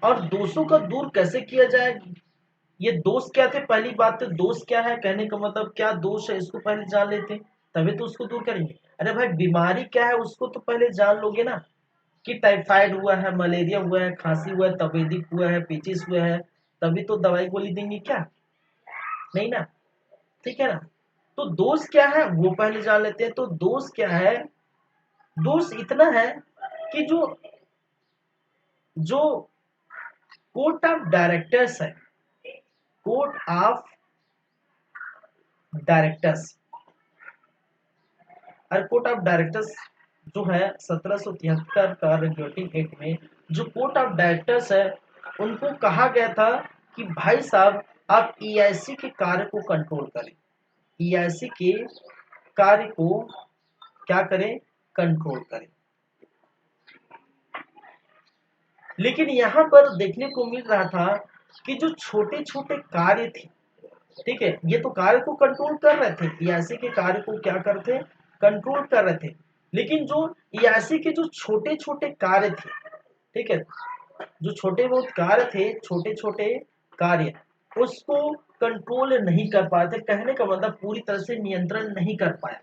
और दोषों का दूर कैसे किया जाए, ये दोष क्या थे, पहली बात तो दोष क्या है, कहने का मतलब क्या दोष है इसको पहले जान लेते, तभी तो उसको दूर करेंगे। अरे भाई बीमारी क्या है उसको तो पहले जान लोगे ना, कि टाइफाइड हुआ है, मलेरिया हुआ है, खांसी हुआ है, तपेदिक हुआ है, पेचिस हुआ है, तभी तो दवाई गोली देंगे क्या, नहीं ना, ठीक है ना। तो दोष क्या है वो पहले जान लेते हैं। तो दोष क्या है, दोष इतना है कि जो जो कोर्ट ऑफ डायरेक्टर्स है, कोर्ट ऑफ डायरेक्टर्स, और कोर्ट ऑफ डायरेक्टर्स जो है 1773 का रेगुलेटिंग एक्ट में जो कोर्ट ऑफ डायरेक्टर्स है, उनको कहा गया था कि भाई साहब आप ईआईसी के कार्य को कंट्रोल करें, ईआईसी के कार्य को क्या करें, कंट्रोल करें। लेकिन यहाँ पर देखने को मिल रहा था कि जो छोटे छोटे कार्य थे, ठीक है, ये तो कार्य को कंट्रोल कर रहे थे, ईआईसी के कार्य को क्या करते, कंट्रोल कर रहे थे। लेकिन जो ईआईसी के जो छोटे छोटे कार्य थे, ठीक है, जो छोटे बहुत कार्य थे, छोटे छोटे कार्य, उसको कंट्रोल नहीं कर पाए थे, कहने का मतलब पूरी तरह से नियंत्रण नहीं कर पाया।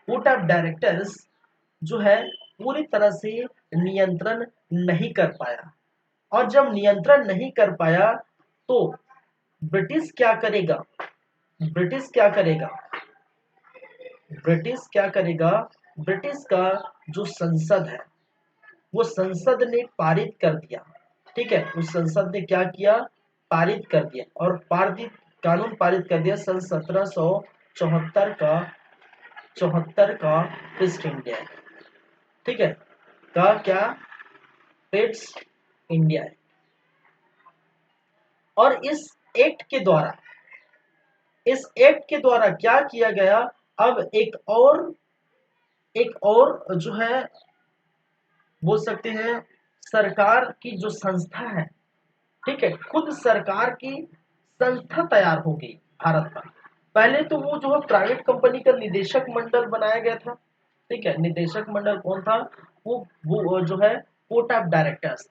कोर्ट ऑफ डायरेक्टर्स जो है पूरी तरह से नियंत्रण नहीं कर पाया। और जब नियंत्रण नहीं कर पाया तो ब्रिटिश क्या करेगा, ब्रिटिश क्या करेगा, ब्रिटिश क्या करेगा, ब्रिटिश का जो संसद है वो संसद ने पारित कर दिया, ठीक है, उस संसद ने क्या किया, पारित कर दिया, और पारित कानून पारित कर दिया सन 1774 का, 74 का ईस्ट इंडिया, ठीक है, का क्या, पेट्स इंडिया। और एक्ट के द्वारा इस एक्ट के द्वारा क्या किया गया, अब एक और जो है बोल सकते हैं सरकार की जो संस्था है, ठीक है, खुद सरकार की संस्था तैयार हो गई भारत पर। पहले तो वो जो है प्राइवेट कंपनी का निदेशक मंडल बनाया गया था, ठीक है, निदेशक मंडल कौन था, वो जो है कोर्ट ऑफ डायरेक्टर्स।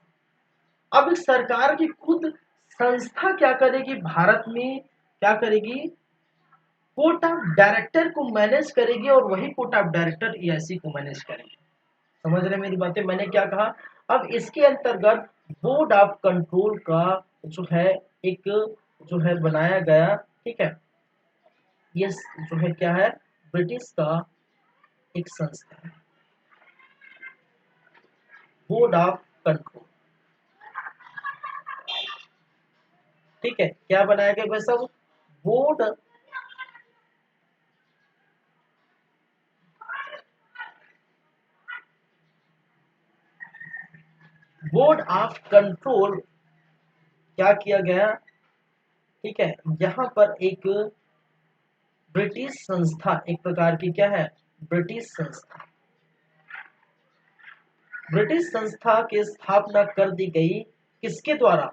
अब इस सरकार की खुद संस्था क्या करेगी भारत में, क्या करेगी, कोर्ट ऑफ डायरेक्टर को मैनेज करेगी, और वही कोर्ट ऑफ डायरेक्टर ईआईसी को मैनेज करेगी। समझ रहे मेरी बातें, मैंने क्या कहा। अब इसके अंतर्गत बोर्ड ऑफ कंट्रोल का जो है एक जो है बनाया गया, ठीक है, ये जो है क्या है, ब्रिटिश का एक संस्था है। Board of control. ठीक है, क्या बनाया गया भाई साहब, बोर्ड बोर्ड ऑफ कंट्रोल क्या किया गया। ठीक है, यहाँ पर एक ब्रिटिश संस्था, एक प्रकार की क्या है, ब्रिटिश संस्था, ब्रिटिश संस्था की स्थापना कर दी गई, किसके द्वारा,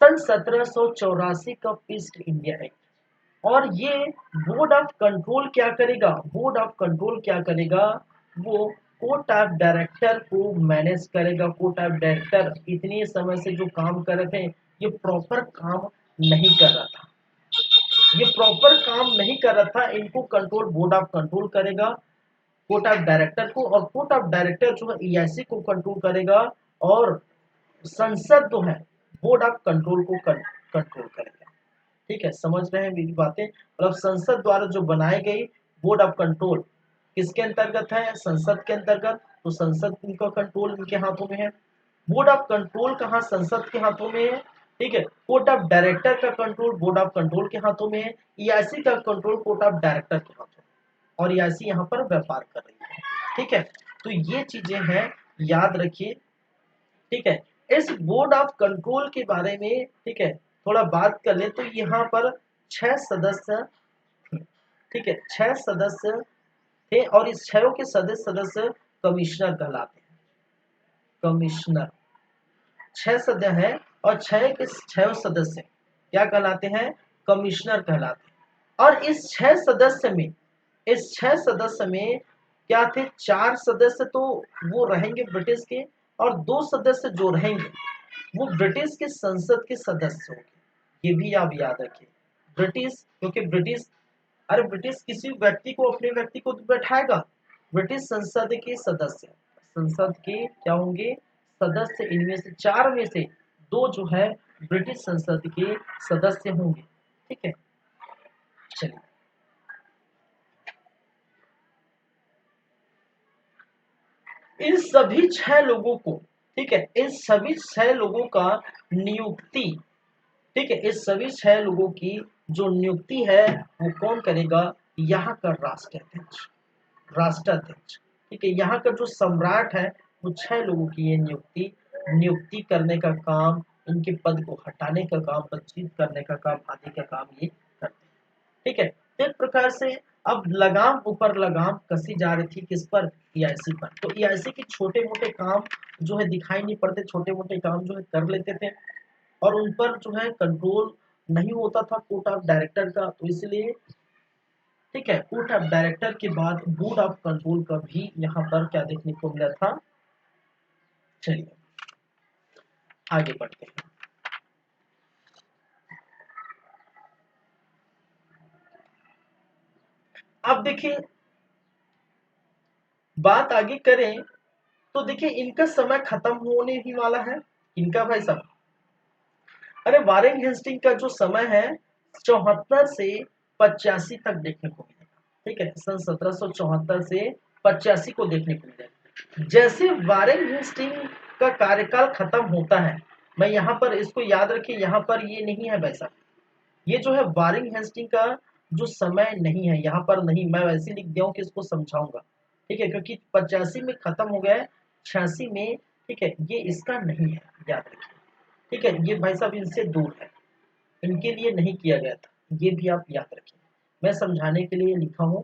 सन 1784 का ईस्ट इंडिया एक्ट। और ये बोर्ड ऑफ कंट्रोल क्या करेगा, बोर्ड ऑफ कंट्रोल क्या करेगा, वो कोर्ट ऑफ डायरेक्टर को मैनेज करेगा। कोर्ट ऑफ डायरेक्टर इतने समय से जो काम कर रहे थे, ये प्रॉपर काम नहीं कर रहा था, ये प्रॉपर काम नहीं कर रहा था, इनको कंट्रोल बोर्ड ऑफ कंट्रोल करेगा, कोर्ट ऑफ डायरेक्टर को। और कोर्ट ऑफ डायरेक्टर जो है ईआईसी को कंट्रोल करेगा, और संसद जो है बोर्ड ऑफ कंट्रोल को कंट्रोल करेगा। ठीक है, समझ रहे हैं मेरी बातें, मतलब संसद द्वारा जो बनाई गई बोर्ड ऑफ कंट्रोल किसके अंतर्गत है, संसद के अंतर्गत। तो संसद इनका कंट्रोल इनके हाथों में है। बोर्ड ऑफ कंट्रोल कहाँ, संसद के हाथों में है। ठीक है, कोर्ट ऑफ डायरेक्टर का कंट्रोल बोर्ड ऑफ कंट्रोल के हाथों में है। ईआईसी का कंट्रोल कोर्ट ऑफ डायरेक्टर के हाथों में, और ईआईसी यहाँ पर व्यापार कर रही है। ठीक है, तो ये चीजें हैं, याद रखिए। ठीक है, इस बोर्ड ऑफ कंट्रोल के बारे में, ठीक है, थोड़ा बात कर ले तो यहाँ पर 6 सदस्य थे। ठीक है, 6 सदस्य थे, और इस 6 के सदस्य कमिश्नर कहलाते हैं। कमिश्नर 6 सदस्य हैं, और 6 के 6 सदस्य क्या कहलाते हैं, कमिश्नर कहलाते हैं। और इस 6 सदस्य में, इस 6 सदस्य में क्या थे, 4 सदस्य तो वो रहेंगे ब्रिटिश के, और 2 सदस्य जो रहेंगे वो ब्रिटिश के संसद के सदस्य होंगे। ये भी आप याद रखिए, ब्रिटिश, क्योंकि ब्रिटिश, अरे ब्रिटिश किसी व्यक्ति को, अपने व्यक्ति को तो बैठाएगा। ब्रिटिश संसद के सदस्य, संसद के क्या होंगे, सदस्य, इनमें से 4 में से 2 जो है ब्रिटिश संसद के सदस्य होंगे। ठीक है, चलिए इन सभी 6 लोगों को, ठीक है, इन सभी 6 लोगों का नियुक्ति, ठीक है, इस सभी 6 लोगों की जो नियुक्ति है वो कौन करेगा, यहाँ का राष्ट्राध्यक्ष, राष्ट्राध्यक्ष। ठीक है, यहाँ का जो सम्राट है वो 6 लोगों की ये नियुक्ति नियुक्ति करने का काम, इनके पद को हटाने का काम, पदच्युत करने का काम, आदि का काम ये करते हैं। ठीक है, तो एक प्रकार से अब लगाम ऊपर लगाम कसी जा रही थी, किस पर, ईआईसी पर। तो ईआईसी के छोटे मोटे काम जो है दिखाई नहीं पड़ते, छोटे मोटे काम जो है कर लेते थे, और उन पर जो है कंट्रोल नहीं होता था कोर्ट ऑफ डायरेक्टर का, तो इसलिए, ठीक है, कोर्ट ऑफ डायरेक्टर के बाद बोर्ड ऑफ कंट्रोल का भी यहाँ पर क्या देखने को मिला था। चलिए आगे बढ़ते हैं। अब देखिए, बात आगे करें तो देखिए इनका समय खत्म होने ही वाला है, इनका भाई साहब, अरे वारेन हेस्टिंग का जो समय है 74 से 85 तक देखने को मिलेगा। ठीक है, सन 1774 से 85 को देखने को मिलेगा। जैसे वारेन हेस्टिंग का कार्यकाल खत्म होता है, मैं यहाँ पर इसको याद रखिए, यहाँ पर ये नहीं है वैसा, ये जो है वारेन हेस्टिंग का जो समय नहीं है यहाँ पर नहीं, मैं वैसे लिख दिया हूँ कि इसको समझाऊंगा। ठीक है, क्योंकि 85 में खत्म हो गया है, 86 में, ठीक है, ये इसका नहीं है, याद रखिए। ठीक है, ये भाई साहब इनसे दूर है, इनके लिए नहीं किया गया था, ये भी आप याद रखिए, मैं समझाने के लिए लिखा हूँ।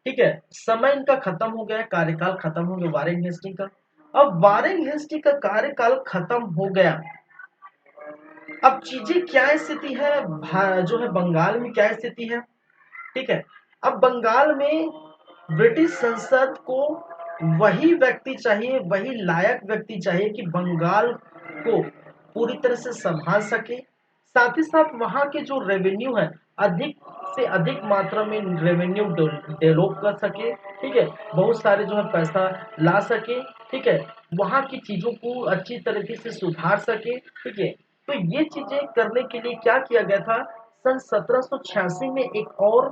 ठीक है, समय इनका खत्म हो गया, कार्यकाल खत्म हो गया वारेन हेस्टिंग का। अब वारेन हेस्टिंग का कार्यकाल खत्म हो गया, अब चीजें क्या स्थिति है, जो है बंगाल में क्या स्थिति है। ठीक है, अब बंगाल में ब्रिटिश संसद को वही व्यक्ति चाहिए, वही लायक व्यक्ति चाहिए कि बंगाल को पूरी तरह से संभाल सके, साथ ही साथ वहां के जो रेवेन्यू है अधिक से अधिक मात्रा में रेवेन्यू डेवलप कर सके। ठीक है, बहुत सारे जो है पैसा ला सके। ठीक है, वहां की चीजों को अच्छी तरीके से सुधार सके। ठीक है, तो ये चीजें करने के लिए क्या किया गया था, सन 1786 में एक और,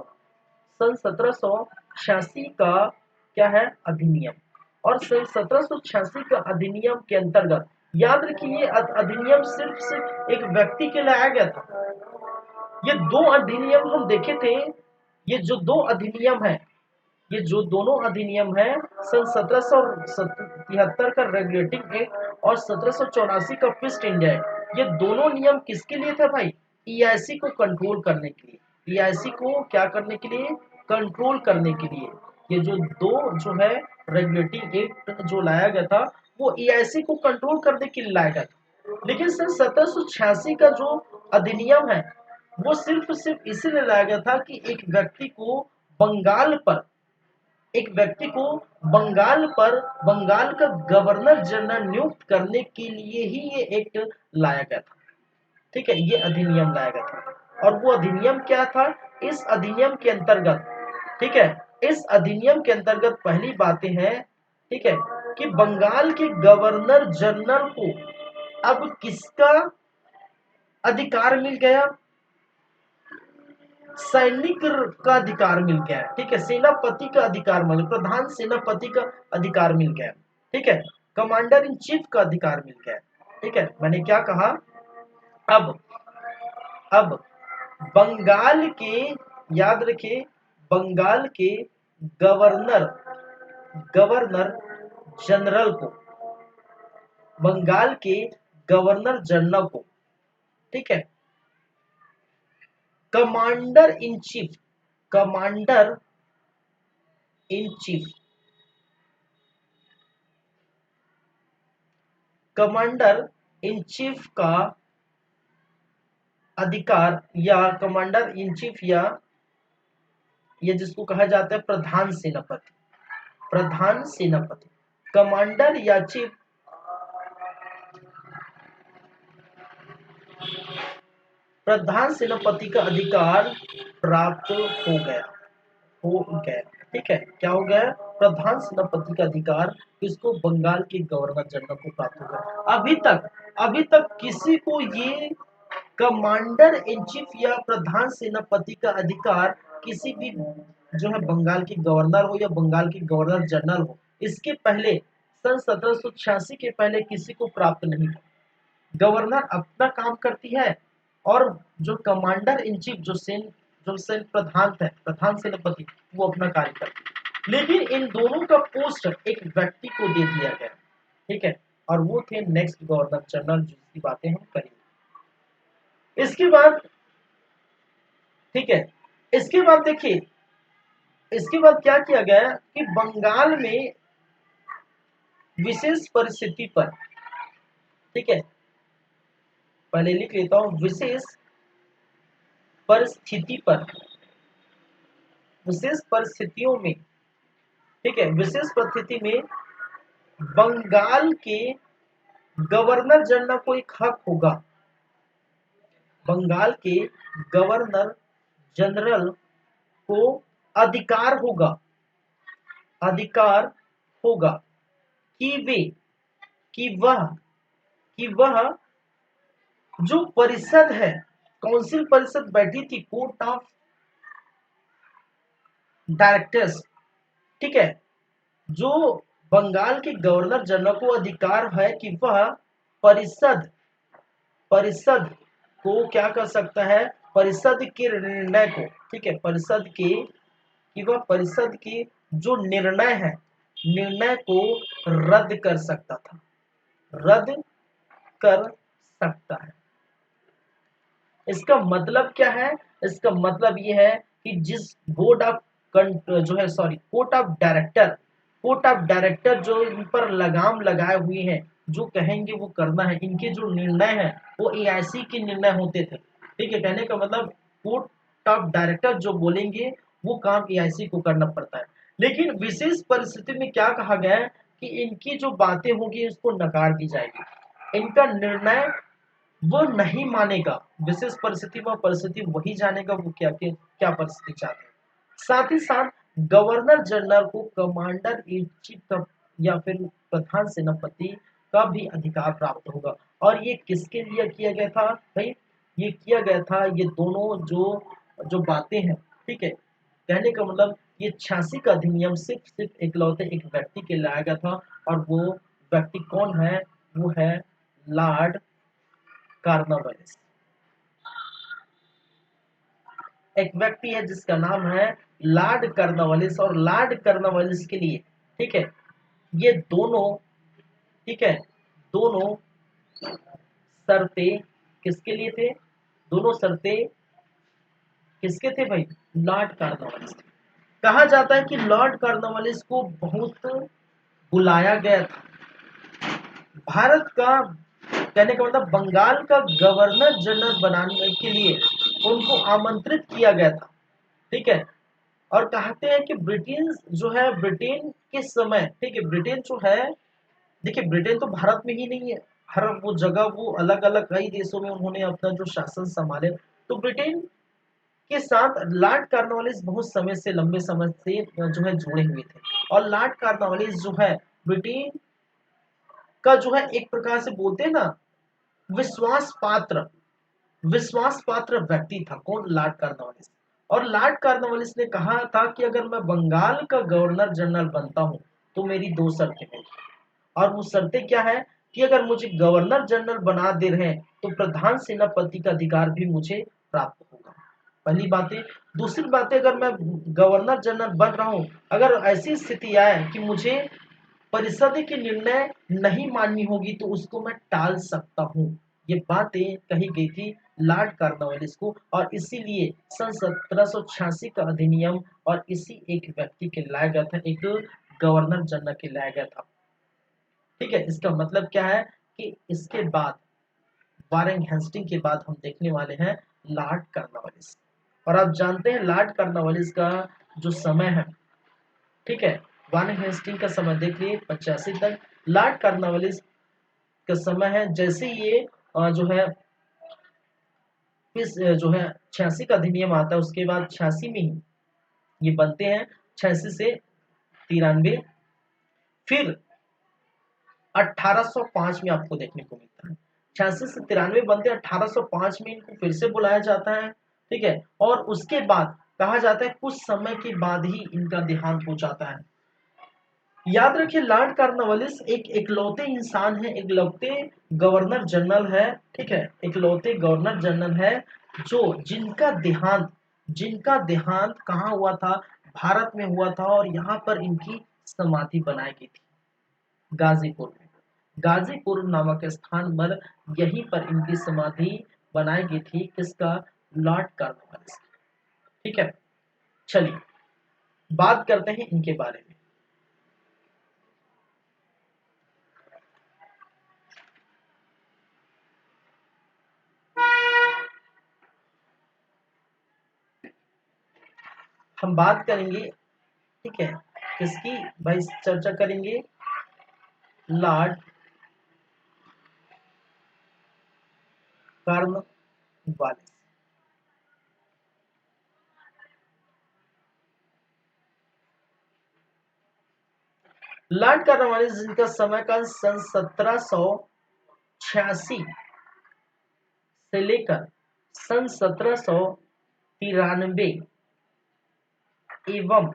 सन 1786 का क्या है, अधिनियम, और सन 1786 का अधिनियम के अंतर्गत, याद रखिए ये अधिनियम सिर्फ एक व्यक्ति के लाया गया था। ये दो अधिनियम हम देखे थे, ये जो दो अधिनियम है, ये जो दोनों अधिनियम है, सन 1773 का रेगुलेटिंग एक्ट और 1784 का फिस्ट इंडिया एक्ट, ये दोनों नियम किसके लिए थे भाई? ईआईसी को कंट्रोल करने के लिए। ईआईसी को क्या करने के लिए? कंट्रोल करने के लिए। ये जो दो जो है रेगुलेटिंग एक्ट जो लाया गया था, वो ईआईसी को कंट्रोल करने के लिए लाया गया था। लेकिन सन 1786 का जो अधिनियम है, वो सिर्फ इसलिए लाया गया था कि एक व्यक्ति को बंगाल पर एक व्यक्ति को बंगाल का गवर्नर जनरल नियुक्त करने के लिए ही ये एक्ट लाया गया था। ठीक है, ये अधिनियम लाया गया था। और वो अधिनियम क्या था? इस अधिनियम के अंतर्गत, ठीक है, इस अधिनियम के अंतर्गत पहली बातें हैं, ठीक है, कि बंगाल के गवर्नर जनरल को अब किसका अधिकार मिल गया? सैनिक का अधिकार मिल गया है। ठीक है, सेनापति का अधिकार मिल, प्रधान सेनापति का अधिकार मिल गया। ठीक है, कमांडर इन चीफ का अधिकार मिल गया। ठीक है, मैंने क्या कहा? अब बंगाल के, याद रखिए, बंगाल के गवर्नर गवर्नर जनरल को, बंगाल के गवर्नर जनरल को, ठीक है, commander in chief, commander in chief, commander in chief का अधिकार, या कमांडर इन चीफ, या ये जिसको कहा जाता है प्रधान सेनापति, प्रधान सेनापति, कमांडर या चीफ, प्रधान सेनापति का अधिकार प्राप्त हो गया। ठीक है, क्या हो गया? प्रधान सेनापति का अधिकार किसको? बंगाल के गवर्नर जनरल को प्राप्त हो गया। अभी तक किसी को ये कमांडर इन चीफ या प्रधान सेनापति का अधिकार किसी भी जो है बंगाल के गवर्नर हो या बंगाल के गवर्नर जनरल हो, इसके पहले सन 1786 के पहले किसी को प्राप्त नहीं था। गवर्नर अपना काम करती है और जो कमांडर इन चीफ, जो सेना प्रधान थे, प्रधान सेनापति, वो अपना कार्य करते। लेकिन इन दोनों का पोस्ट एक व्यक्ति को दे दिया गया। ठीक है, और वो थे नेक्स्ट गवर्नर जनरल, जिसकी बातें हम करेंगे इसके बाद। ठीक है, इसके बाद देखिए, इसके बाद क्या किया गया कि बंगाल में विशेष परिस्थिति पर, ठीक है, पहले लिख लेता हूं, विशेष परिस्थिति पर, विशेष परिस्थितियों में, ठीक है, विशेष परिस्थिति में बंगाल के गवर्नर जनरल को एक हक होगा, बंगाल के गवर्नर जनरल को अधिकार होगा कि वह जो परिषद है, काउंसिल परिषद बैठी थी, कोर्ट ऑफ डायरेक्टर्स, ठीक है, जो बंगाल के गवर्नर जनरल को अधिकार है कि वह परिषद को क्या कर सकता है? परिषद के निर्णय को, ठीक है, परिषद के, कि वह परिषद की जो निर्णय को रद्द कर सकता है। इसका मतलब क्या है? इसका मतलब ये है कि जिस बोर्ड ऑफ जो है, सॉरी, कोर्ट ऑफ डायरेक्टर जो इन पर लगाम लगाए हुए हैं, जो कहेंगे वो करना है, इनके जो निर्णय है वो एआईसी के निर्णय होते थे। ठीक है, कहने का मतलब कोर्ट ऑफ डायरेक्टर जो बोलेंगे वो काम एआईसी को करना पड़ता है। लेकिन विशेष परिस्थिति में क्या कहा गया है कि इनकी जो बातें होंगी उसको नकार दी जाएगी, इनका निर्णय वो नहीं मानेगा। विशेष परिस्थिति में परिस्थिति वही जानेगा वो क्या परिस्थिति चाहते हैं। साथ ही साथ गवर्नर जनरल को कमांडर इन चीफ का या फिर प्रधान सेनापति का भी अधिकार प्राप्त होगा। और ये किसके लिए किया गया था भाई? ये किया गया था, ये दोनों जो बातें हैं, ठीक है, कहने का मतलब ये 86 का अधिनियम सिर्फ सिर्फ इकलौते एक व्यक्ति के लाया गया था, और वो व्यक्ति कौन है? वो है लॉर्ड कॉर्नवालिस। एक व्यक्ति है जिसका नाम है लॉर्ड कॉर्नवालिस, और लॉर्ड कॉर्नवालिस के लिए, ठीक है, ये दोनों, ठीक है, दोनों शर्तें किसके लिए थे? दोनों शर्तें किसके थे भाई? Lord Cornwallis. कहा जाता है कि लॉर्ड कॉर्नवालिस को बहुत बुलाया गया था। भारत का, कहने का मतलब बंगाल का गवर्नर जनरल बनाने के लिए उनको आमंत्रित किया गया था, ठीक है। और कहते हैं कि ब्रिटेन जो है, ब्रिटेन के समय, ठीक है, ब्रिटेन जो है, देखिए ब्रिटेन तो भारत में ही नहीं है, हर वो जगह वो अलग अलग कई देशों में उन्होंने अपना जो शासन संभाले। तो ब्रिटेन के साथ लॉर्ड कॉर्नवालिस बहुत समय से, लंबे समय से जो है जुड़े हुए थे। और लॉर्ड कॉर्नवालिस जो है ब्रिटेन का जो है एक प्रकार से बोलते हैं ना, विश्वास पात्र, विश्वास पात्र व्यक्ति था। कौन? Lord Cornwallis. और लॉर्ड कॉर्नवालिस ने कहा था कि अगर मैं बंगाल का गवर्नर जनरल बनता हूं तो मेरी दो शर्तें हैं। और वो शर्तें क्या है? कि अगर मुझे गवर्नर जनरल बना दे रहे हैं तो प्रधान सेनापति का अधिकार भी मुझे प्राप्त होगा। पहली बात है। दूसरी बात है, अगर मैं गवर्नर जनरल बन रहा हूं, अगर ऐसी स्थिति आए कि मुझे परिषद की निर्णय नहीं माननी होगी तो उसको मैं टाल सकता हूँ। ये बातें कही गई थी लॉर्ड कॉर्नवालिस को, और इसीलिए सन 1786 का अधिनियम और इसी एक व्यक्ति के लाया गया था, एक गवर्नर जनरल के लाया गया था, ठीक है। इसका मतलब क्या है कि इसके बाद, वारेन हेस्टिंग के बाद हम देखने वाले हैं लॉर्ड कॉर्नवालिस। और आप जानते हैं लॉर्ड कॉर्नवालिस का जो समय है, ठीक है, वारेन हेस्टिंग का समय देख लिए 85 तक, लॉर्ड कॉर्नवालिस का समय है जैसे ये जो है इस जो है 86 का अधिनियम आता है, उसके बाद 86 में ही ये बनते हैं, 86 से 93, फिर 1805 में आपको देखने को मिलता है। 86 से 93 बनते हैं, 1805 में इनको फिर से बुलाया जाता है, ठीक है। और उसके बाद कहा जाता है कुछ समय के बाद ही इनका देहांत हो जाता है। याद रखिए लॉर्ड कॉर्नवालिस एक इकलौते इंसान है, इकलौते गवर्नर जनरल है, ठीक है, इकलौते गवर्नर जनरल है जो जिनका देहांत कहाँ हुआ था? भारत में हुआ था, और यहाँ पर इनकी समाधि बनाई गई थी गाजीपुर में। गाजीपुर नामक स्थान पर यहीं पर इनकी समाधि बनाई गई थी। किसका? Lord Cornwallis. ठीक है, चलिए बात करते हैं इनके बारे में। हम बात करेंगे, ठीक है, किसकी भाई चर्चा करेंगे? Lord Cornwallis. लॉर्ड कॉर्नवालिस जिनका समय का सन 1786 से लेकर सन 1793 एवं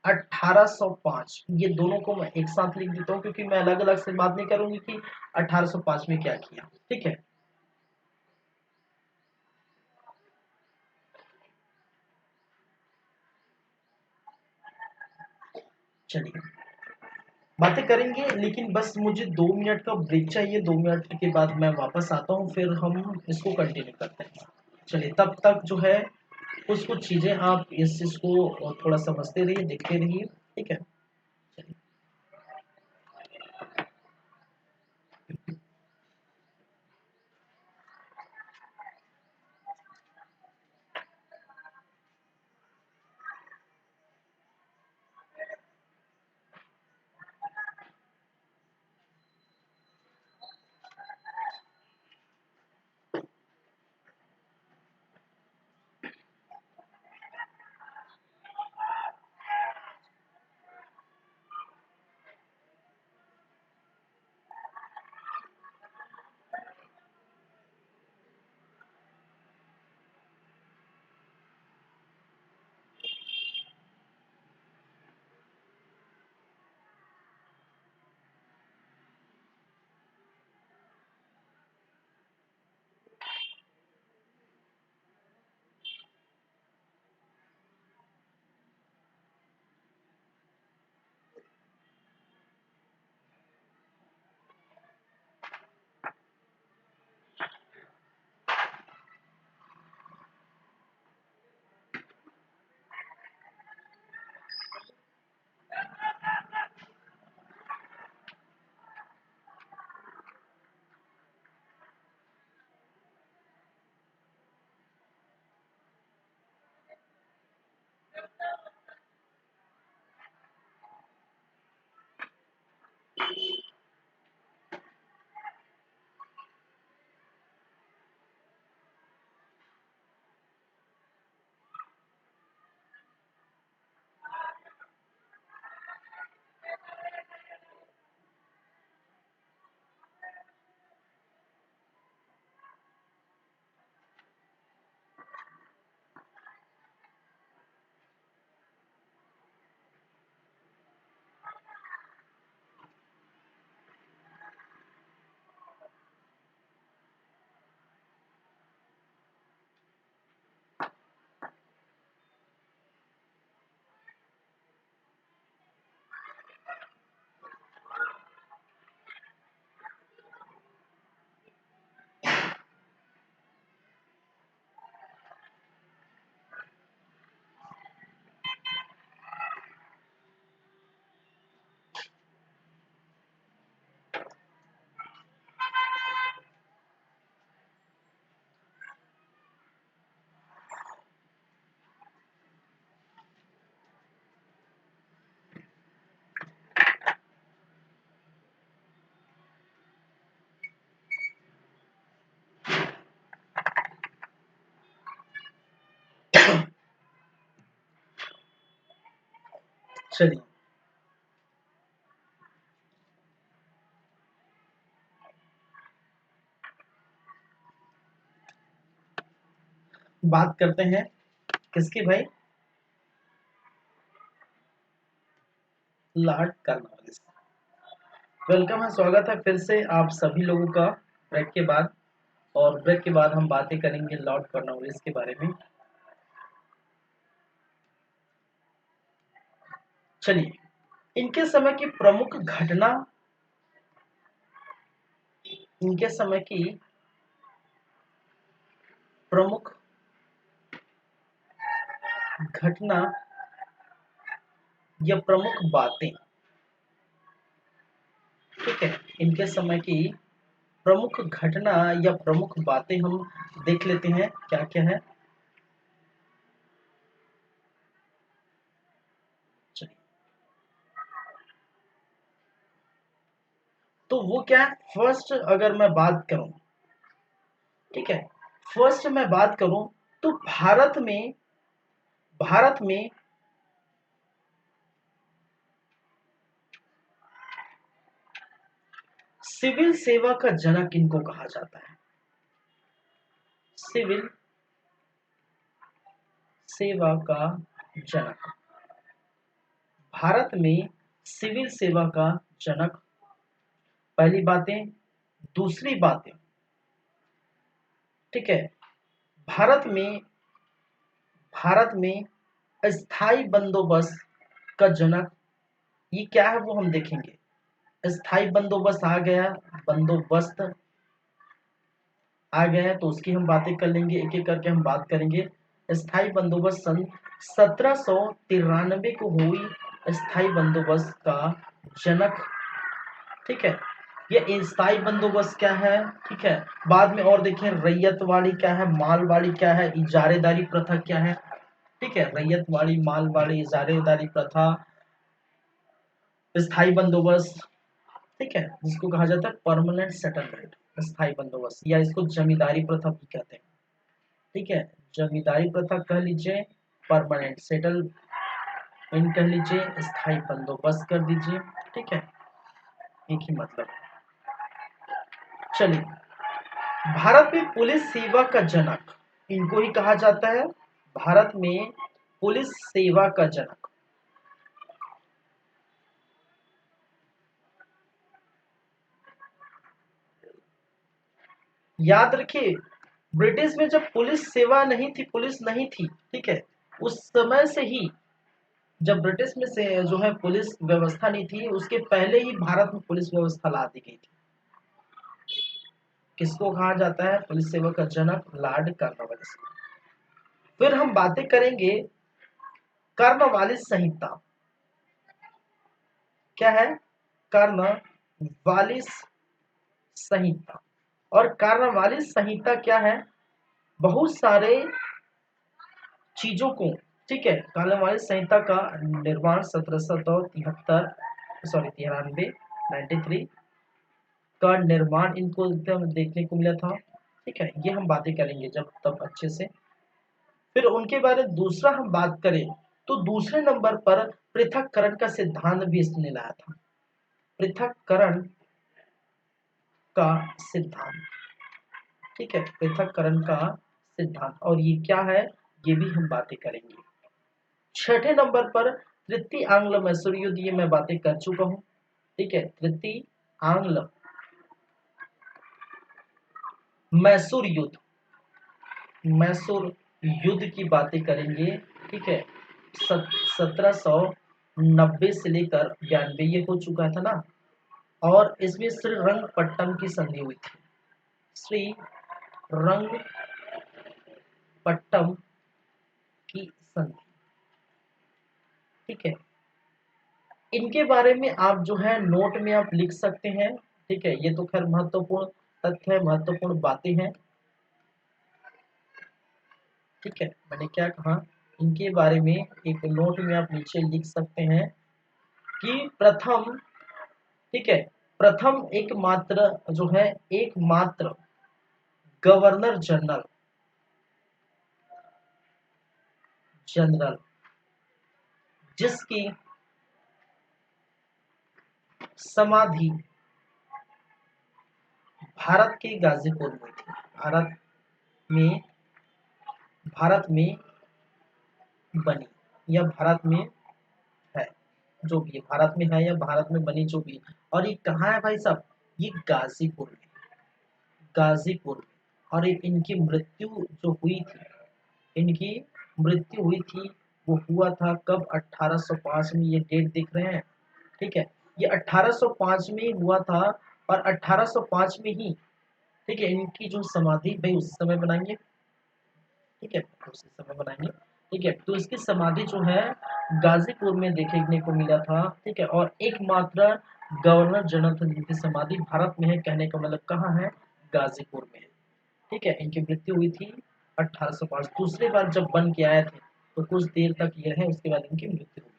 1805, ये दोनों को मैं एक साथ लिख देता हूँ क्योंकि मैं अलग अलग से बात नहीं करूंगी कि 1805 में क्या किया, ठीक है। चलिए बातें करेंगे, लेकिन बस मुझे 2 मिनट का ब्रेक चाहिए। 2 मिनट के बाद मैं वापस आता हूँ, फिर हम इसको कंटिन्यू करते हैं। चलिए तब तक जो है कुछ कुछ चीजें आप इस चीज को थोड़ा समझते रहिए, देखते रहिए, ठीक है। चलिए। चलिए बात करते हैं किसकी भाई, लॉर्ड कॉर्नवालिस। वेलकम है, स्वागत है फिर से आप सभी लोगों का ब्रेक के बाद। और ब्रेक के बाद हम बातें करेंगे लॉर्ड कॉर्नवालिस के बारे में। चलिए, इनके समय की प्रमुख घटना, इनके समय की प्रमुख घटना या प्रमुख बातें, ठीक है, इनके समय की प्रमुख घटना या प्रमुख बातें हम देख लेते हैं क्या क्या है। चलिए, तो वो क्या है, फर्स्ट अगर मैं बात करूं, ठीक है, फर्स्ट मैं बात करूं तो भारत में सिविल सेवा का जनक किनको कहा जाता है? सिविल सेवा का जनक, भारत में सिविल सेवा का जनक, पहली बातें। दूसरी बातें, ठीक है, भारत में भारत में स्थायी बंदोबस्त का जनक, ये क्या है वो हम देखेंगे। स्थायी बंदोबस्त आ गया, बंदोबस्त आ गया है तो उसकी हम बातें कर लेंगे, एक एक करके हम बात करेंगे। स्थायी बंदोबस्त सन 1793 को हुई स्थायी बंदोबस्त का जनक, ठीक है। ये स्थायी बंदोबस्त क्या है, ठीक है। बाद में और देखें, रैयतवाड़ी क्या है, मालवाड़ी क्या है, इजारेदारी प्रथा क्या है, ठीक है। रैयतवाड़ी, मालवाड़ी, इजारेदारी प्रथा, स्थायी बंदोबस्त, ठीक है, जिसको कहा जाता है परमानेंट सेटलमेंट, स्थायी बंदोबस्त, या इसको जमींदारी प्रथा भी कहते हैं, ठीक है। जमींदारी प्रथा कह लीजिए, परमानेंट सेटलमेंट कह लीजिए, स्थायी बंदोबस्त कर दीजिए, ठीक है, एक ही मतलब है। चलिए, भारत में पुलिस सेवा का जनक, इनको ही कहा जाता है भारत में पुलिस सेवा का जनक। याद रखिए, ब्रिटिश में जब पुलिस सेवा नहीं थी, पुलिस नहीं थी, ठीक है, उस समय से ही, जब ब्रिटिश में से जो है पुलिस व्यवस्था नहीं थी, उसके पहले ही भारत में पुलिस व्यवस्था ला दी गई थी। किसको कहा जाता है पुलिस सेवा का जनक? Lord Cornwallis. फिर हम बातें करेंगे कॉर्नवालिस संहिता, क्या है कॉर्नवालिस संहिता। और कॉर्नवालिस संहिता क्या है? बहुत सारे चीजों को, ठीक है, कॉर्नवालिस संहिता का निर्माण 1773, सॉरी 93, 93 का निर्माण इनको एकदम देखने को मिला था, ठीक है। ये हम बातें करेंगे जब तब अच्छे से। फिर उनके बारे में दूसरा हम बात करें तो दूसरे नंबर पर पृथक्करण का सिद्धांत भी इसने लाया था। पृथक्करण का सिद्धांत, ठीक है, पृथक्करण का सिद्धांत, और ये क्या है ये भी हम बातें करेंगे। छठे नंबर पर तृतीय आंग्ल मैसूर युद्ध, ये मैं बातें कर चुका हूं, ठीक है। तृतीय आंग्ल मैसूर युद्ध, मैसूर युद्ध की बातें करेंगे, ठीक है। 1790 से लेकर 92 ये हो चुका था ना। और इसमें श्रीरंगपट्टम की संधि हुई थी, श्रीरंगपट्टम की संधि, ठीक है। इनके बारे में आप जो है नोट में आप लिख सकते हैं, ठीक है। ये तो खैर महत्वपूर्ण तथ्य है, महत्वपूर्ण बातें हैं, ठीक है। मैंने क्या कहा, इनके बारे में एक नोट में आप नीचे लिख सकते हैं कि प्रथम, ठीक है, प्रथम एकमात्र जो है, एकमात्र गवर्नर जनरल, जनरल जिसकी समाधि भारत के गाजीपुर में थी। में भारत में बनी या भारत में है, जो भी है भारत में है या भारत में बनी जो भी है। और ये कहाँ है भाई साहब? ये गाजीपुर में, गाजीपुर में। और एक इनकी मृत्यु जो हुई थी, इनकी मृत्यु हुई थी वो हुआ था कब? 1805 में। ये डेट देख रहे हैं, ठीक है, ये 1805 में ही हुआ था। और 1805 में ही, ठीक है, इनकी जो समाधि भाई उस समय बनाएंगे, ठीक है, उसी समय बनाएंगे, ठीक है। तो इसकी समाधि जो है गाजीपुर में देखने को मिला था, ठीक है। और एकमात्र गवर्नर जनरल थे जिनकी समाधि भारत में है, कहने का मतलब कहाँ है? गाजीपुर में है, ठीक है। इनकी मृत्यु हुई थी 1805। दूसरी बार जब बन के आए थे तो कुछ देर तक ये रहे, उसके बाद इनकी मृत्यु हो गई।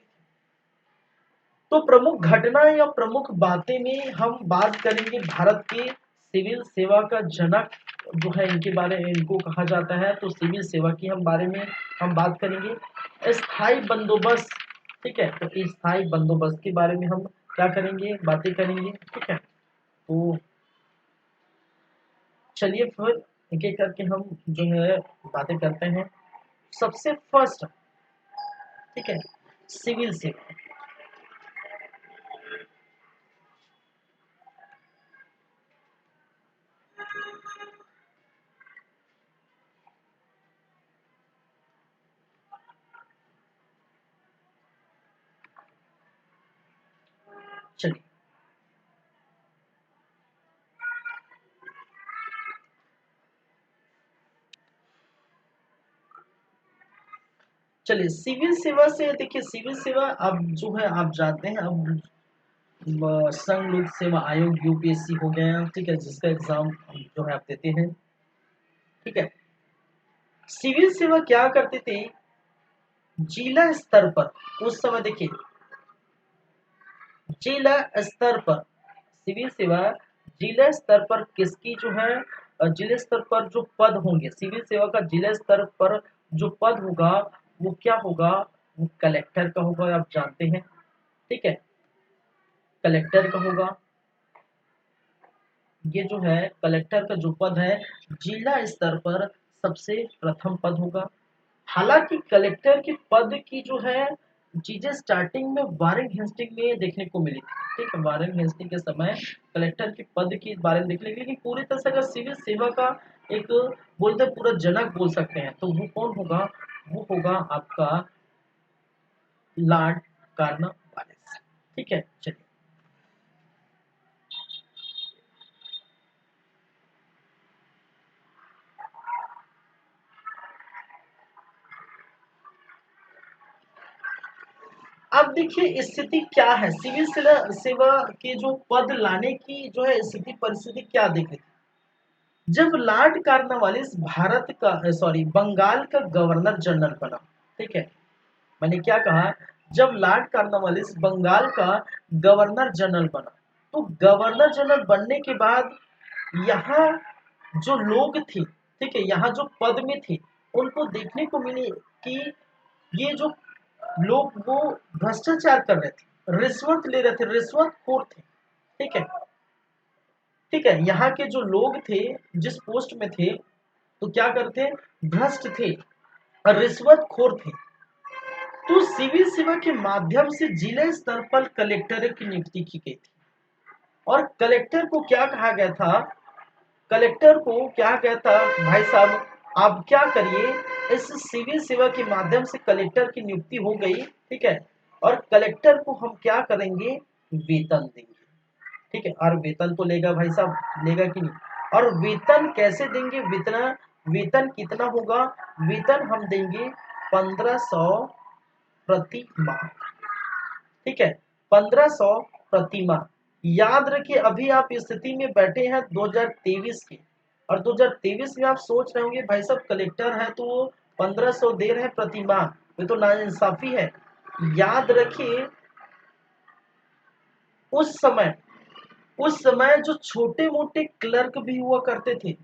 तो प्रमुख घटना या प्रमुख बातें में हम बात करेंगे भारत के सिविल सेवा का जनक जो है, इनके बारे में इनको कहा जाता है। तो सिविल सेवा की हम बारे में हम बात करेंगे। स्थायी बंदोबस्त, ठीक है, तो स्थायी बंदोबस्त के बारे में हम क्या करेंगे? बातें करेंगे, ठीक है। तो चलिए फिर एक एक करके हम जो है बातें करते हैं। सबसे फर्स्ट, ठीक है, सिविल सेवा। चलिए चलिए सिविल सेवा से देखिए, सिविल सेवा अब जो है आप जानते हैं, अब संघ लोक सेवा आयोग यूपीएससी हो गया, ठीक है, जिसका एग्जाम जो है आप देते हैं, ठीक है। सिविल सेवा क्या करते थे? जिला स्तर पर, उस समय देखिए जिला स्तर पर सिविल सेवा, जिला स्तर पर किसकी जो है जिला स्तर पर जो पद होंगे, सिविल सेवा का जिला स्तर पर जो पद होगा वो क्या होगा? वो कलेक्टर का होगा, आप जानते हैं, ठीक है, कलेक्टर का होगा। ये जो है कलेक्टर का जो पद है जिला स्तर पर सबसे प्रथम पद होगा। हालांकि कलेक्टर के पद की जो है चीजें स्टार्टिंग में वारेन हेस्टिंग में देखने को मिली थी, ठीक है, वारेन हेस्टिंग के समय कलेक्टर के पद के बारे में देखने, लेकिन पूरी तरह से अगर सिविल सेवा का एक बोलते हैं पूरा जनक बोल सकते हैं, तो वो कौन होगा? वो होगा आपका लॉर्ड कॉर्नवालिस, ठीक है। चलिए अब देखिए स्थिति क्या है, सिविल सेवा के जो पद लाने की जो है स्थिति परिस्थिति क्या दिख रही है। जब लॉर्ड कार्नवालिस भारत का सॉरी बंगाल का गवर्नर जनरल बना, ठीक है, मैंने क्या कहा? जब लॉर्ड कार्नवालिस बंगाल का गवर्नर जनरल बना, तो गवर्नर जनरल बनने के बाद यहाँ जो लोग थे, ठीक है, यहाँ जो पद में थे, उनको देखने को मिले कि ये जो लोग वो भ्रष्टाचार कर रहे थे, रिश्वत ले रहे थे, रिश्वतखोर थे, ठीक है, ठीक है। यहाँ के जो लोग थे जिस पोस्ट में थे, तो क्या करते? भ्रष्ट थे और रिश्वतखोर थे। तो सिविल सेवा के माध्यम से जिला स्तर पर कलेक्टर की नियुक्ति की गई थी। और कलेक्टर को क्या कहा गया था? कलेक्टर को क्या कहता? भाई साहब आप क्या करिए, इस सिविल सेवा के माध्यम से कलेक्टर की नियुक्ति हो गई, ठीक है, और कलेक्टर को हम क्या करेंगे? वेतन देंगे, ठीक है। और वेतन तो लेगा भाई साहब, लेगा कि नहीं? और वेतन कैसे देंगे? वेतन वेतन कितना होगा? वेतन हम देंगे 1500 प्रति माह, ठीक है, 1500 प्रति माह। याद रखिए अभी आप स्थिति में बैठे हैं 2023 के, और 2023 में आप सोच रहे होंगे भाई साहब कलेक्टर है तो वो 1500 दे रहे हैं प्रति माह, ये तो नाइंसाफी है। याद रखिए उस समय, उस समय जो छोटे मोटे क्लर्क भी हुआ करते थे,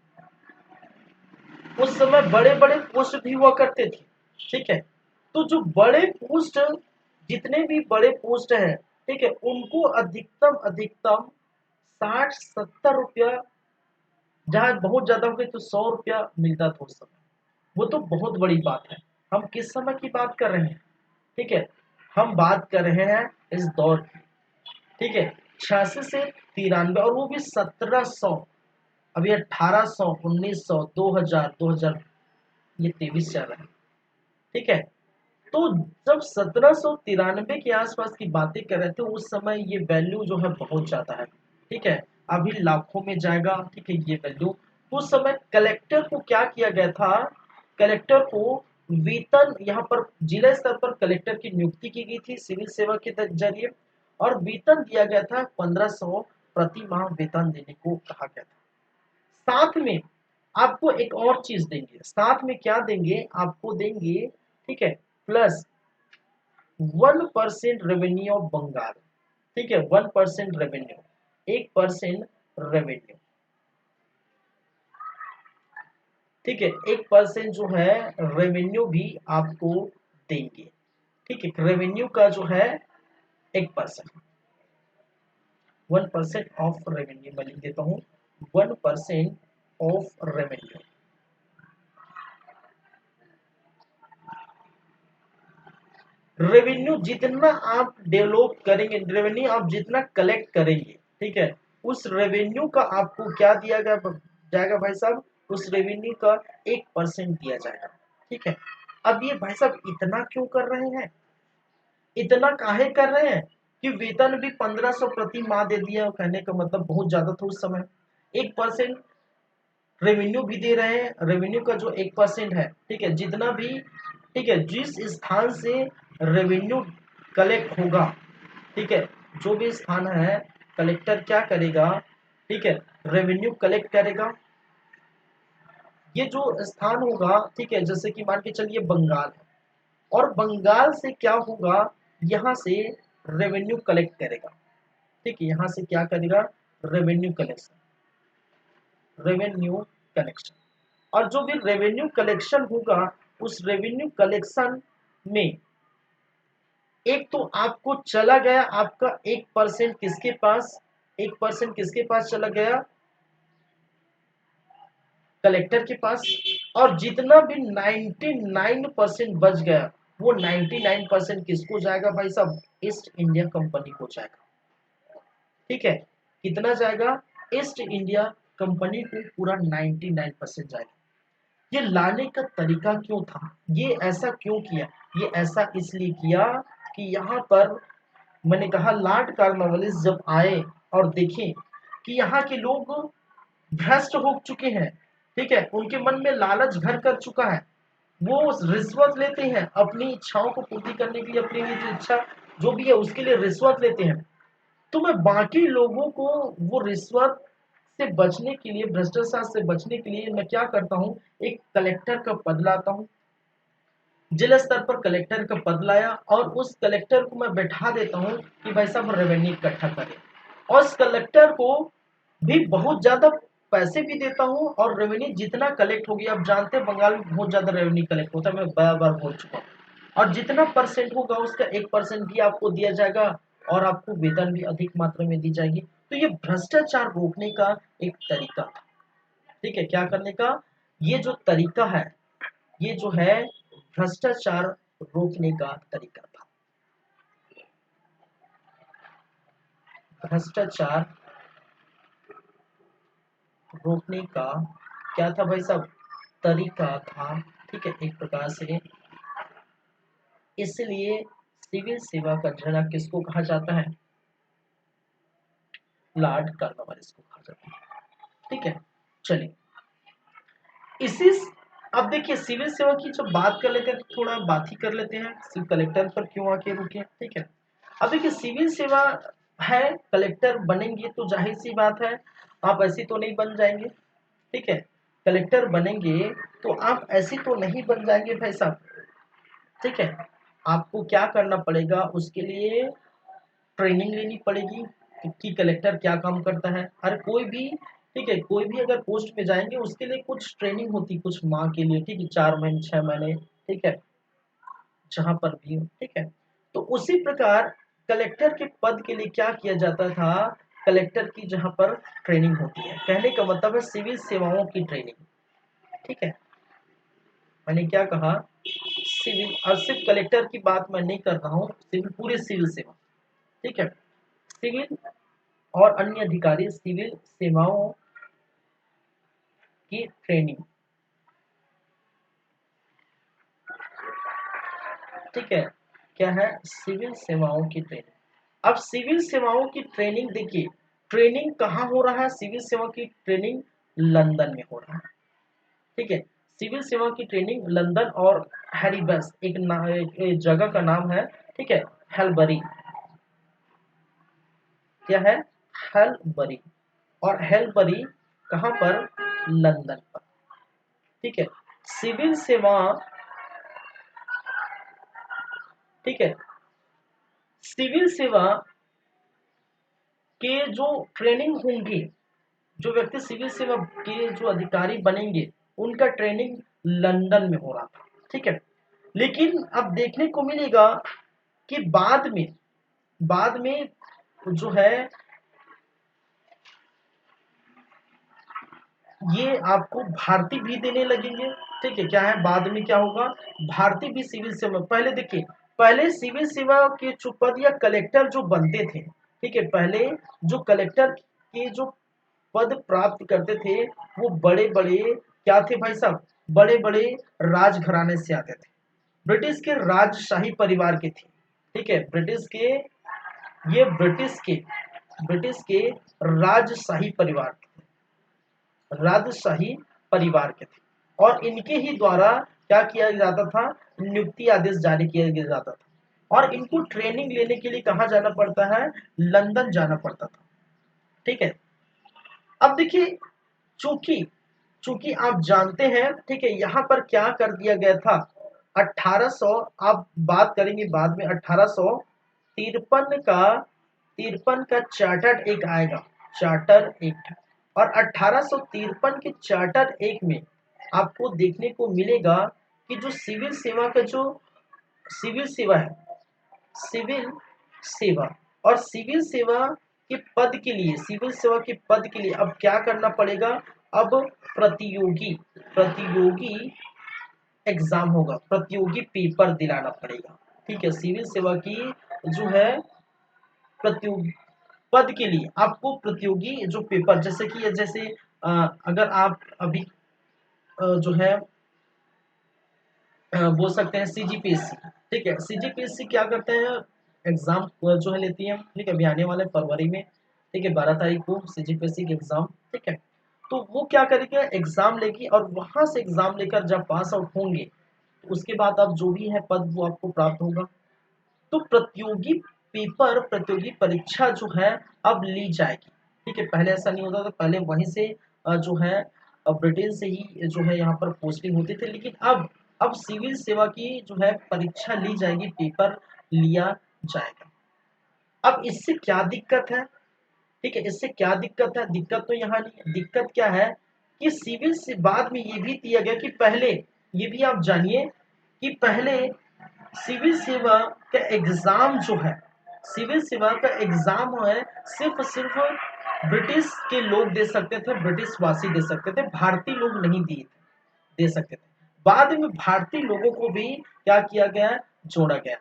उस समय बड़े बड़े पोस्ट भी हुआ करते थे, ठीक है। तो जो बड़े पोस्ट, जितने भी बड़े पोस्ट हैं, ठीक है, उनको अधिकतम अधिकतम 60-70 रुपया, जहाँ बहुत ज्यादा हो गई तो 100 रुपया मिलता था उस समय। वो तो बहुत बड़ी बात है। हम किस समय की बात कर रहे हैं? ठीक है, हम बात कर रहे हैं इस दौर की। ठीक है, 86 से 93, और वो भी 1700। अभी 1800, 1900, 2000, 2000, ये 23 चल रहा है। ठीक है, तो जब 1793 के आसपास की बातें कर रहे थे, उस समय ये वैल्यू जो है बहुत ज्यादा है। ठीक है, अभी लाखों में जाएगा। ठीक है, ये वैल्यू उस समय कलेक्टर को क्या किया गया था? कलेक्टर को वेतन, यहाँ पर जिला स्तर पर कलेक्टर की नियुक्ति की गई थी सिविल सेवा के जरिए, और वेतन दिया गया था 1500 प्रति माह वेतन देने को कहा गया था। साथ में आपको एक और चीज देंगे, साथ में क्या देंगे? आपको देंगे, ठीक है, प्लस 1% रेवेन्यू ऑफ बंगाल। ठीक है, 1% रेवेन्यू, 1% रेवेन्यू। ठीक है, 1% जो है रेवेन्यू भी आपको देंगे। ठीक है, रेवेन्यू का जो है 1%, 1% ऑफ रेवेन्यू मैं लिख देता हूँ, 1% ऑफ रेवेन्यू। रेवेन्यू जितना आप डेवलप करेंगे, रेवेन्यू आप जितना कलेक्ट करेंगे, ठीक है, उस रेवेन्यू का आपको क्या दिया जाएगा भाई साहब? उस रेवेन्यू का 1% दिया जाएगा। ठीक है, अब ये भाई साहब इतना क्यों कर रहे हैं? इतना काहे कर रहे हैं कि वेतन भी 1500 प्रति माह दे दिया? कहने का मतलब बहुत ज्यादा था उस समय। 1% रेवेन्यू भी दे रहे हैं, रेवेन्यू का जो 1% है, ठीक है, जितना भी, ठीक है, जिस स्थान से रेवेन्यू कलेक्ट होगा, ठीक है, जो भी स्थान है, कलेक्टर क्या करेगा? ठीक है, रेवेन्यू कलेक्ट करेगा। ये जो स्थान होगा, ठीक है, जैसे कि मान के चलिए बंगाल है, और बंगाल से क्या होगा? यहाँ से रेवेन्यू कलेक्ट करेगा। ठीक है, यहाँ से क्या करेगा? Revenue collection, revenue collection. और जो भी रेवेन्यू कलेक्शन होगा, उस रेवेन्यू कलेक्शन में एक तो आपको चला गया आपका 1% किसके पास? 1% किसके पास चला गया? कलेक्टर के पास। और जितना भी 99% बच गया, वो 99% किसको जाएगा भाई साहब? ईस्ट इंडिया कंपनी को जाएगा। ठीक है, कितना जाएगा? ईस्ट इंडिया कंपनी को पूरा 99% जाएगा। ये लाने का तरीका क्यों था? ये ऐसा क्यों किया? ये ऐसा इसलिए किया कि यहाँ पर मैंने कहा लॉर्ड कॉर्नवालिस जब आए और देखें कि यहाँ के लोग भ्रष्ट हो चुके हैं, ठीक है, उनके मन में लालच घर कर चुका है, वो रिश्वत लेते हैं अपनी इच्छाओं को पूर्ति करने के लिए, अपनी जो इच्छा जो भी है उसके लिए रिश्वत लेते हैं। तो मैं बाकी लोगों को वो रिश्वत से बचने के लिए, भ्रष्टाचार से बचने के लिए मैं क्या करता हूँ? एक कलेक्टर का पद लाता हूँ, जिला स्तर पर कलेक्टर का पद लाया, और उस कलेक्टर को मैं बैठा देता हूँ कि भाई साहब रेवेन्यू इकट्ठा करें, और उस कलेक्टर को भी बहुत ज्यादा पैसे भी देता हूँ, और रेवेन्यू जितना कलेक्ट होगी, आप जानते हैं बंगाल में बहुत ज्यादा रेवेन्यू कलेक्ट होता है, मैं बार बार बोल चुका हूँ, और जितना परसेंट होगा उसका 1% भी आपको दिया जाएगा, और आपको वेतन भी अधिक मात्रा में दी जाएगी। तो ये भ्रष्टाचार रोकने का एक तरीका था। ठीक है, क्या करने का? ये जो तरीका है, ये जो है भ्रष्टाचार रोकने का तरीका था। भ्रष्टाचार रोकने का क्या था भाई साहब? तरीका था। ठीक है, एक प्रकार से। इसलिए सिविल सेवा का जनक किसको कहा जाता है? लॉर्ड कॉर्नवालिस को कहा जाता है। ठीक है, चलिए इसी, अब देखिए सिविल सेवा की जब बात कर लेते हैं तो थोड़ा बात ही कर लेते हैं सिर्फ कलेक्टर पर क्यों आके रुके। ठीक है, अब देखिए सिविल सेवा है, कलेक्टर बनेंगे तो जाहिर सी बात है आप ऐसी तो नहीं बन जाएंगे। ठीक है, कलेक्टर बनेंगे तो आप ऐसी तो नहीं बन जाएंगे भाई साहब। ठीक है, आपको क्या करना पड़ेगा? उसके लिए ट्रेनिंग लेनी पड़ेगी कि कलेक्टर क्या काम करता है। हर कोई भी, ठीक है, कोई भी अगर पोस्ट पे जाएंगे उसके लिए कुछ ट्रेनिंग होती है कुछ माह के लिए, ठीक है, 4 महीने 6 महीने, ठीक है, जहां पर भी हो। ठीक है, तो उसी प्रकार कलेक्टर के पद के लिए क्या किया जाता था, कलेक्टर की जहां पर ट्रेनिंग होती है, कहने का मतलब है सिविल सेवाओं की ट्रेनिंग। ठीक है, मैंने क्या कहा, सिविल, और सिर्फ कलेक्टर की बात मैं नहीं कर रहा हूँ, सिविल पूरे सिविल सेवा। ठीक है, सिविल और अन्य अधिकारी सिविल सेवाओं की ट्रेनिंग। ठीक है, क्या है, सिविल सेवाओं की ट्रेनिंग। अब सिविल सेवाओं की ट्रेनिंग देखिए, ट्रेनिंग कहाँ हो रहा है, सिविल सेवा की ट्रेनिंग लंदन में हो रहा है। ठीक है, सिविल सेवा की ट्रेनिंग लंदन और हैरीबस एक जगह का नाम है। ठीक है, हेलबरी, क्या है, हेलबरी, और हेलबरी कहाँ पर, लंदन पर। ठीक है, सिविल सेवा, ठीक है, सिविल सेवा के जो ट्रेनिंग होंगे, जो व्यक्ति सिविल सेवा के जो अधिकारी बनेंगे, उनका ट्रेनिंग लंदन में हो रहा था। ठीक है, लेकिन अब देखने को मिलेगा कि बाद में जो है ये आपको भारतीय भी देने लगेंगे। ठीक है, क्या है, बाद में क्या होगा, भारतीय भी सिविल सेवा। पहले देखिए, पहले सिविल सेवा के जो पद या कलेक्टर जो बनते थे, ठीक है, पहले जो कलेक्टर के जो पद प्राप्त करते थे, वो बड़े बड़े क्या थे भाई साहब, बड़े बड़े राजघराने से आते थे, ब्रिटिश के राजशाही परिवार के थे। ठीक है, ब्रिटिश के राजशाही परिवार, राजशाही परिवार के थे, और इनके ही द्वारा क्या किया जाता था, नियुक्ति आदेश जारी किया जाता था, और इनको ट्रेनिंग लेने के लिए कहाँ जाना पड़ता है, लंदन जाना पड़ता था। ठीक है, अब देखिए, चूंकि चूंकि आप जानते हैं, ठीक है, यहाँ पर क्या कर दिया गया था, 1800, आप बात करेंगे बाद में, 1853 का चार्टर एक आएगा, चार्टर एक्ट, और 1853 के चार्टर एक्ट में आपको देखने को मिलेगा कि जो सिविल सेवा का जो सिविल सेवा है, सिविल सेवा, और सिविल सेवा के पद के लिए, सिविल सेवा के पद के लिए अब क्या करना पड़ेगा, अब प्रतियोगी प्रतियोगी एग्जाम होगा, प्रतियोगी पेपर दिलाना पड़ेगा। ठीक है, सिविल सेवा की जो है प्रतियोगी पद के लिए आपको प्रतियोगी जो पेपर, जैसे कि जैसे अगर आप अभी जो है बोल सकते हैं सीजीपीएससी। ठीक है, सीजीपीएससी क्या करते हैं, एग्जाम जो है लेती है। ठीक है, अभी आने वाले फरवरी में, ठीक है, 12 तारीख को सीजीपीएससी के एग्जाम। ठीक है, तो वो क्या करेंगे, एग्जाम लेगी, और वहां से एग्जाम लेकर जब पास आउट होंगे, तो उसके बाद आप जो भी है पद वो आपको प्राप्त होगा। तो प्रतियोगी पेपर, प्रतियोगी परीक्षा जो है अब ली जाएगी। ठीक है, पहले ऐसा नहीं होता था, पहले वहीं से जो है ब्रिटेन से ही जो है यहाँ पर पोस्टिंग होती थी, लेकिन अब सिविल सेवा की जो है परीक्षा ली जाएगी, पेपर लिया जाएगा। अब इससे क्या दिक्कत है, ठीक है, इससे क्या दिक्कत है, दिक्कत तो यहाँ नहीं है, दिक्कत क्या है कि सिविल से बाद में ये भी दिया गया कि पहले, ये भी आप जानिए कि पहले सिविल सेवा का एग्जाम जो है, सिविल सेवा का एग्जाम है, सिर्फ ब्रिटिश के लोग दे सकते थे, ब्रिटिश वासी दे सकते थे, भारतीय लोग नहीं दे सकते थे। बाद में भारतीय लोगों को भी क्या किया गया, जोड़ा गया।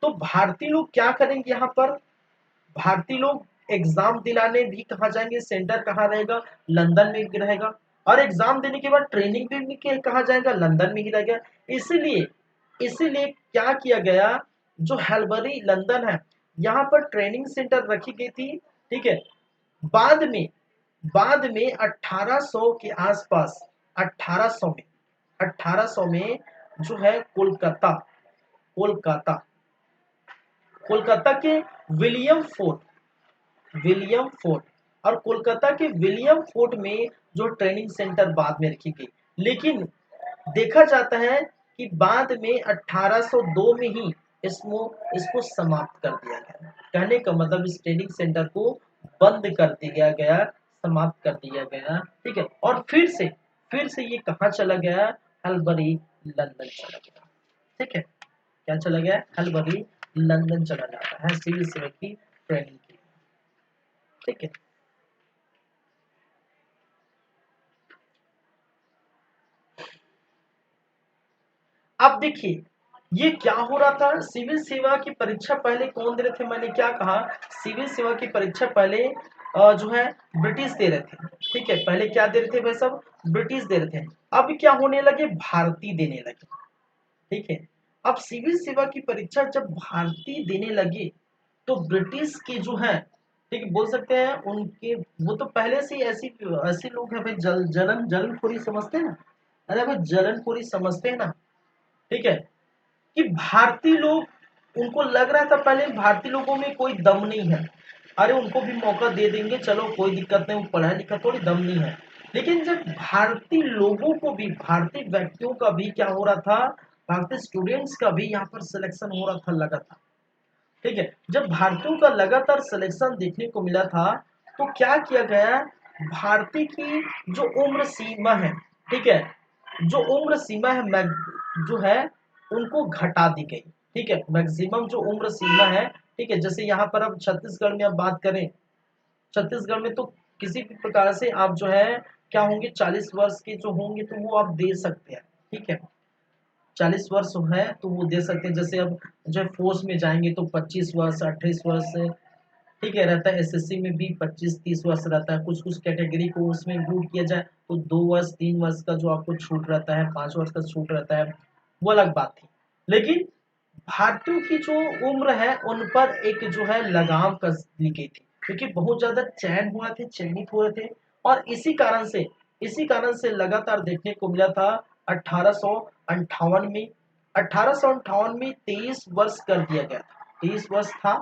तो भारतीय लोग क्या करेंगे, यहाँ पर भारतीय लोग एग्जाम दिलाने भी कहाँ जाएंगे, सेंटर कहाँ रहेगा, लंदन में रहेगा, और एग्जाम देने के बाद ट्रेनिंग भी कहाँ जाएगा, लंदन में ही रहेगा। इसीलिए इसीलिए क्या किया गया, जो हेलबरी लंदन है, यहाँ पर ट्रेनिंग सेंटर रखी गई थी। ठीक है, बाद में बाद में 1800 के आसपास, 1800 में 1800 में जो है कोलकाता कोलकाता के विलियम फोर्ट और कोलकाता के विलियम फोर्ट में जो ट्रेनिंग सेंटर बाद में रखी गई, लेकिन देखा जाता है कि बाद में 1802 में ही इसको समाप्त कर दिया गया। कहने का मतलब इस ट्रेनिंग सेंटर को बंद कर दिया गया, समाप्त कर दिया गया। ठीक है, और फिर से ये कहाँ चला गया, हल्बरी लंदन चला गया। ठीक है, क्या चला गया, हल्बरी लंदन चला जाता है सिविल सेवा की ट्रेनिंग के लिए। ठीक है, अब देखिए ये क्या हो रहा था, सिविल सेवा की परीक्षा पहले कौन दे रहे थे, मैंने क्या कहा, सिविल सेवा की परीक्षा पहले जो है ब्रिटिश दे रहे थे। ठीक है, पहले क्या दे रहे थे भाई सब, ब्रिटिश दे रहे थे। अब क्या होने लगे, भारतीय देने लगे। ठीक है, अब सिविल सेवा की परीक्षा जब भारतीय देने लगे तो ब्रिटिश के जो है, ठीक है, बोल सकते हैं उनके, वो तो पहले से ही ऐसी ऐसे लोग हैं भाई, जलनखोरी समझते हैं ना, अरे भाई जलनखोरी समझते हैं ना। ठीक है, कि भारतीय लोग, उनको लग रहा था पहले भारतीय लोगों में कोई दम नहीं है, अरे उनको भी मौका दे देंगे, चलो कोई दिक्कत नहीं, वो पढ़ा लिखा थोड़ी, दम नहीं है। लेकिन जब भारतीय लोगों को भी, भारतीय व्यक्तियों का भी क्या हो रहा था, भारतीय स्टूडेंट्स का भी यहाँ पर सिलेक्शन हो रहा था लगातार। ठीक है, जब भारतीयों का लगातार सिलेक्शन देखने को मिला था तो क्या किया गया, भारतीय की जो उम्र सीमा है, ठीक है, जो उम्र सीमा है जो है उनको घटा दी गई। ठीक है, मैक्सिमम जो उम्र सीमा है, ठीक है, जैसे यहाँ पर अब छत्तीसगढ़ में अब बात करें, छत्तीसगढ़ में तो किसी भी प्रकार से आप जो है क्या होंगे, 40 वर्ष के जो होंगे तो वो आप दे सकते हैं। ठीक है, 40 वर्ष है तो वो दे सकते हैं। जैसे अब जो फोर्स में जाएंगे तो 25 वर्ष, 28 वर्ष, ठीक है, रहता है। एसएससी में भी 25-30 वर्ष रहता है। कुछ कुछ कैटेगरी को उसमें इंक्लूड किया जाए तो 2 वर्ष 3 वर्ष का जो आपको छूट रहता है, 5 वर्ष का छूट रहता है, वो अलग बात थी। लेकिन भारतीयों की जो उम्र है उन पर एक जो है लगाम कस ली गई थी, क्योंकि बहुत ज्यादा चयन हुआ थे, चयनित हुए थे। और इसी कारण से लगातार देखने को मिला था 1858 में, 1858 में 23 वर्ष कर दिया गया था, 23 वर्ष था।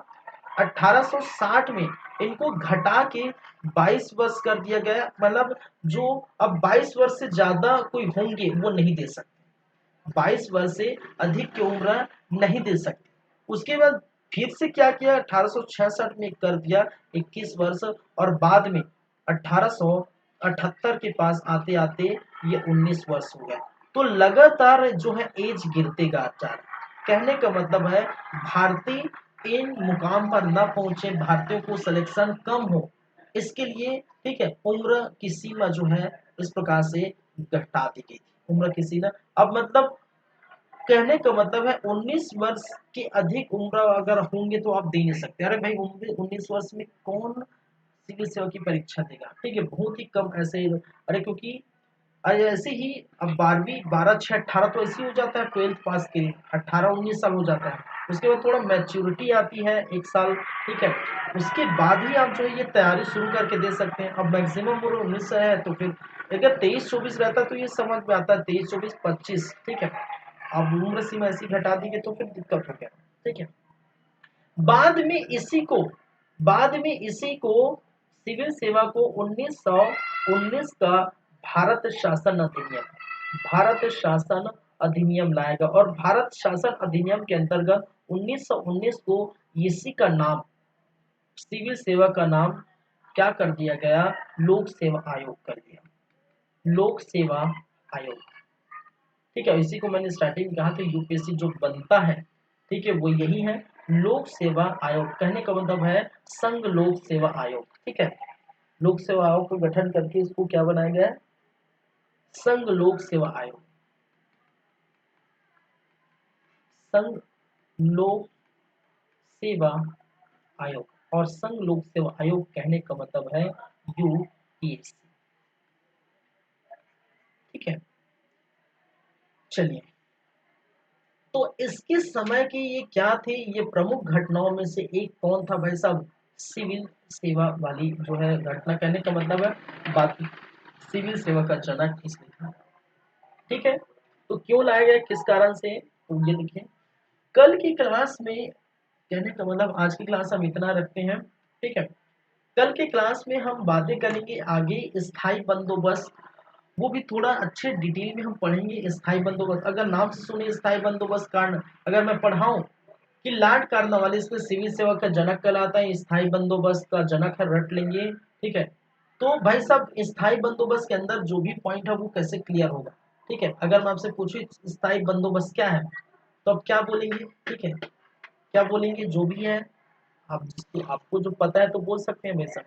1860 में इनको घटा के 22 वर्ष कर दिया गया, मतलब जो अब 22 वर्ष से ज्यादा कोई होंगे वो नहीं दे सकते, 22 वर्ष से अधिक की उम्र नहीं दे सकते। उसके बाद फिर से क्या किया, 1866 में कर दिया 21 वर्ष, और बाद में 1878 के पास आते आते ये 19 वर्ष हो गया। तो लगातार जो है एज गिरते जा रहा है। कहने का मतलब है भारतीय इन मुकाम पर न पहुंचे, भारतीयों को सिलेक्शन कम हो, इसके लिए, ठीक है, उम्र की सीमा जो है इस प्रकार से घटा दी गई थी। उम्र की सीमा, अब मतलब कहने का मतलब है 19 वर्ष के अधिक उम्र अगर होंगे तो आप दे नहीं सकते। अरे भाई 19 वर्ष में कौन सिविल सेवा की परीक्षा देगा, ठीक है, बहुत ही कम ऐसे। अरे क्योंकि अरे ऐसे ही अब 12वीं 12 6 18 तो ऐसे ही हो जाता है, 12th पास के लिए 18 19 साल हो जाता है। उसके बाद थोड़ा मैच्योरिटी आती है 1 साल। ठीक है, उसके बाद ही आप जो है ये तैयारी शुरू करके दे सकते हैं। अब मैक्सिमम वो 19 है तो फिर अगर 23-24 रहता तो ये समझ में आता है, 23-24-25, ठीक है। अब उम्र सीमा ऐसी घटा दी गई तो फिर दिक्कत हो गया। ठीक है, बाद में इसी को बाद में इसी को सिविल सेवा को 1919 का भारत शासन अधिनियम भारत शासन अधिनियम लाएगा, और भारत शासन अधिनियम के अंतर्गत 1919 को इसी का नाम, सिविल सेवा का नाम क्या कर दिया गया, लोक सेवा आयोग कर दिया, लोक सेवा आयोग। ठीक है, इसी को मैंने स्टार्टिंग में कहा था, यूपीएससी जो बनता है, ठीक है, वो यही है, लोक सेवा आयोग। कहने का मतलब है संघ लोक सेवा आयोग। ठीक है, लोक सेवा आयोग को गठन करके इसको क्या बनाया गया है, संघ लोक सेवा आयोग। संघ लोक सेवा आयोग, और संघ लोक सेवा आयोग कहने का मतलब है यूपीएससी। ठीक है, चलिए, तो इसके समय की ये क्या थी, ये प्रमुख घटनाओं में से एक कौन था भाई साहब, सिविल सेवा वाली जो है घटना। कहने का मतलब है बात, सिविल सेवा का जनक इसलिए था। ठीक है, तो क्यों लाया गया, किस कारण से, तो ये देखिए, कल की क्लास में, कहने का मतलब आज की क्लास हम इतना रखते हैं। ठीक है, कल के क्लास में हम बातें करेंगे आगे स्थायी बंदोबस्त, वो भी थोड़ा अच्छे डिटेल में हम पढ़ेंगे। स्थायी बंदोबस्त, अगर नाम से सुने स्थायी बंदोबस्त कारण, अगर मैं पढ़ाऊं कि लॉर्ड कॉर्नवालिस में सिविल सेवा का जनक कहलाता है, स्थायी बंदोबस्त का जनक है, रट लेंगे। ठीक है, तो भाई साहब स्थायी बंदोबस्त के अंदर जो भी पॉइंट है वो कैसे क्लियर होगा। ठीक है, अगर मैं आपसे पूछूं स्थायी बंदोबस्त क्या है तो आप क्या बोलेंगे। ठीक है, क्या बोलेंगे जो भी है, आप आपको जो पता है तो बोल सकते हैं बेशक,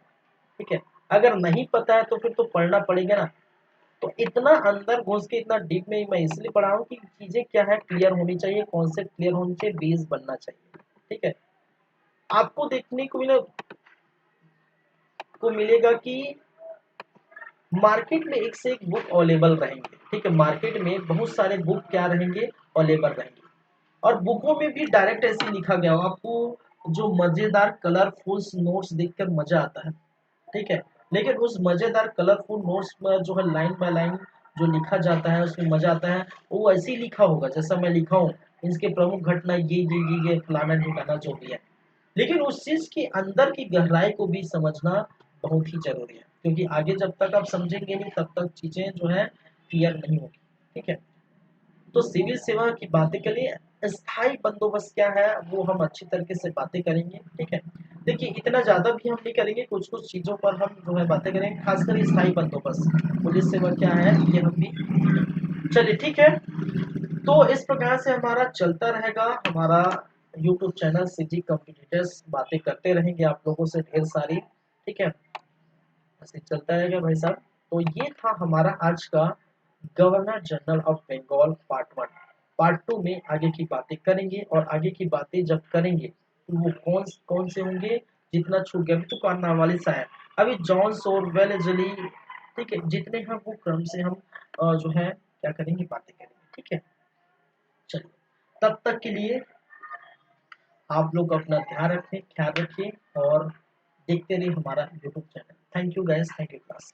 ठीक है। अगर नहीं पता है तो फिर तो पढ़ना पड़ेगा ना। तो इतना अंदर घुस के इतना डीप में मैं इसलिए पढ़ा हूँ कि चीजें क्या है क्लियर होनी चाहिए, कॉन्सेप्ट क्लियर होनी चाहिए, बेस बनना चाहिए, ठीक है। आपको देखने को मिलेगा कि मार्केट में एक से एक बुक अवेलेबल रहेंगे, ठीक है। मार्केट में बहुत सारे बुक क्या रहेंगे, अवेलेबल रहेंगे। और बुकों में भी डायरेक्ट ऐसे लिखा गया हो, आपको जो मजेदार कलरफुल नोट्स देखकर मजा आता है, ठीक है। लेकिन उस मजेदार कलरफुल नोट्स में जो है लाइन बाय लाइन जो लिखा जाता है उसमें मजा आता है, वो ऐसे ही लिखा होगा जैसा मैं लिखा हूँ, इसके प्रमुख घटना ये फलाना ढिकाना जो भी है। लेकिन उस चीज के अंदर की गहराई को भी समझना बहुत ही जरूरी है, क्योंकि आगे जब तक आप समझेंगे नहीं तब तक चीजें जो है क्लियर नहीं होगी, ठीक है। तो सिविल सेवा की बातें करिए, स्थायी बंदोबस्त क्या है वो हम अच्छी तरीके से बातें करेंगे, ठीक है। देखिए इतना ज्यादा भी हम नहीं करेंगे, कुछ कुछ चीजों पर हम जो है बातें करेंगे, खासकर स्थायी बंदोबस्त पुलिस सेवा क्या है ये हम भी। चलिए ठीक है, तो इस प्रकार से हमारा चलता रहेगा, हमारा यूट्यूब चैनल सीजी कॉम्पिटिटर्स बातें करते रहेंगे आप लोगों से ढेर सारी, ठीक है। ऐसे चलता रहेगा भाई साहब। तो ये था हमारा आज का governor general of Bengal part 1। Part 2 में आगे की बातें करेंगे, और आगे की बातें जब करेंगे तो वो कौन कौन से होंगे, जितना छूट गया अभी तो करना वाले सा है। अभी जॉन सोरवेल जली, ठीक है, जितने हैं वो क्रम से हम जो है क्या करेंगे, बातें करेंगे, ठीक है। चलिए, तब तक के लिए आप लोग अपना ध्यान रखें, ख्याल रखिए, और देखते रहिए हमारा YouTube channel. Thank you guys, thank you class.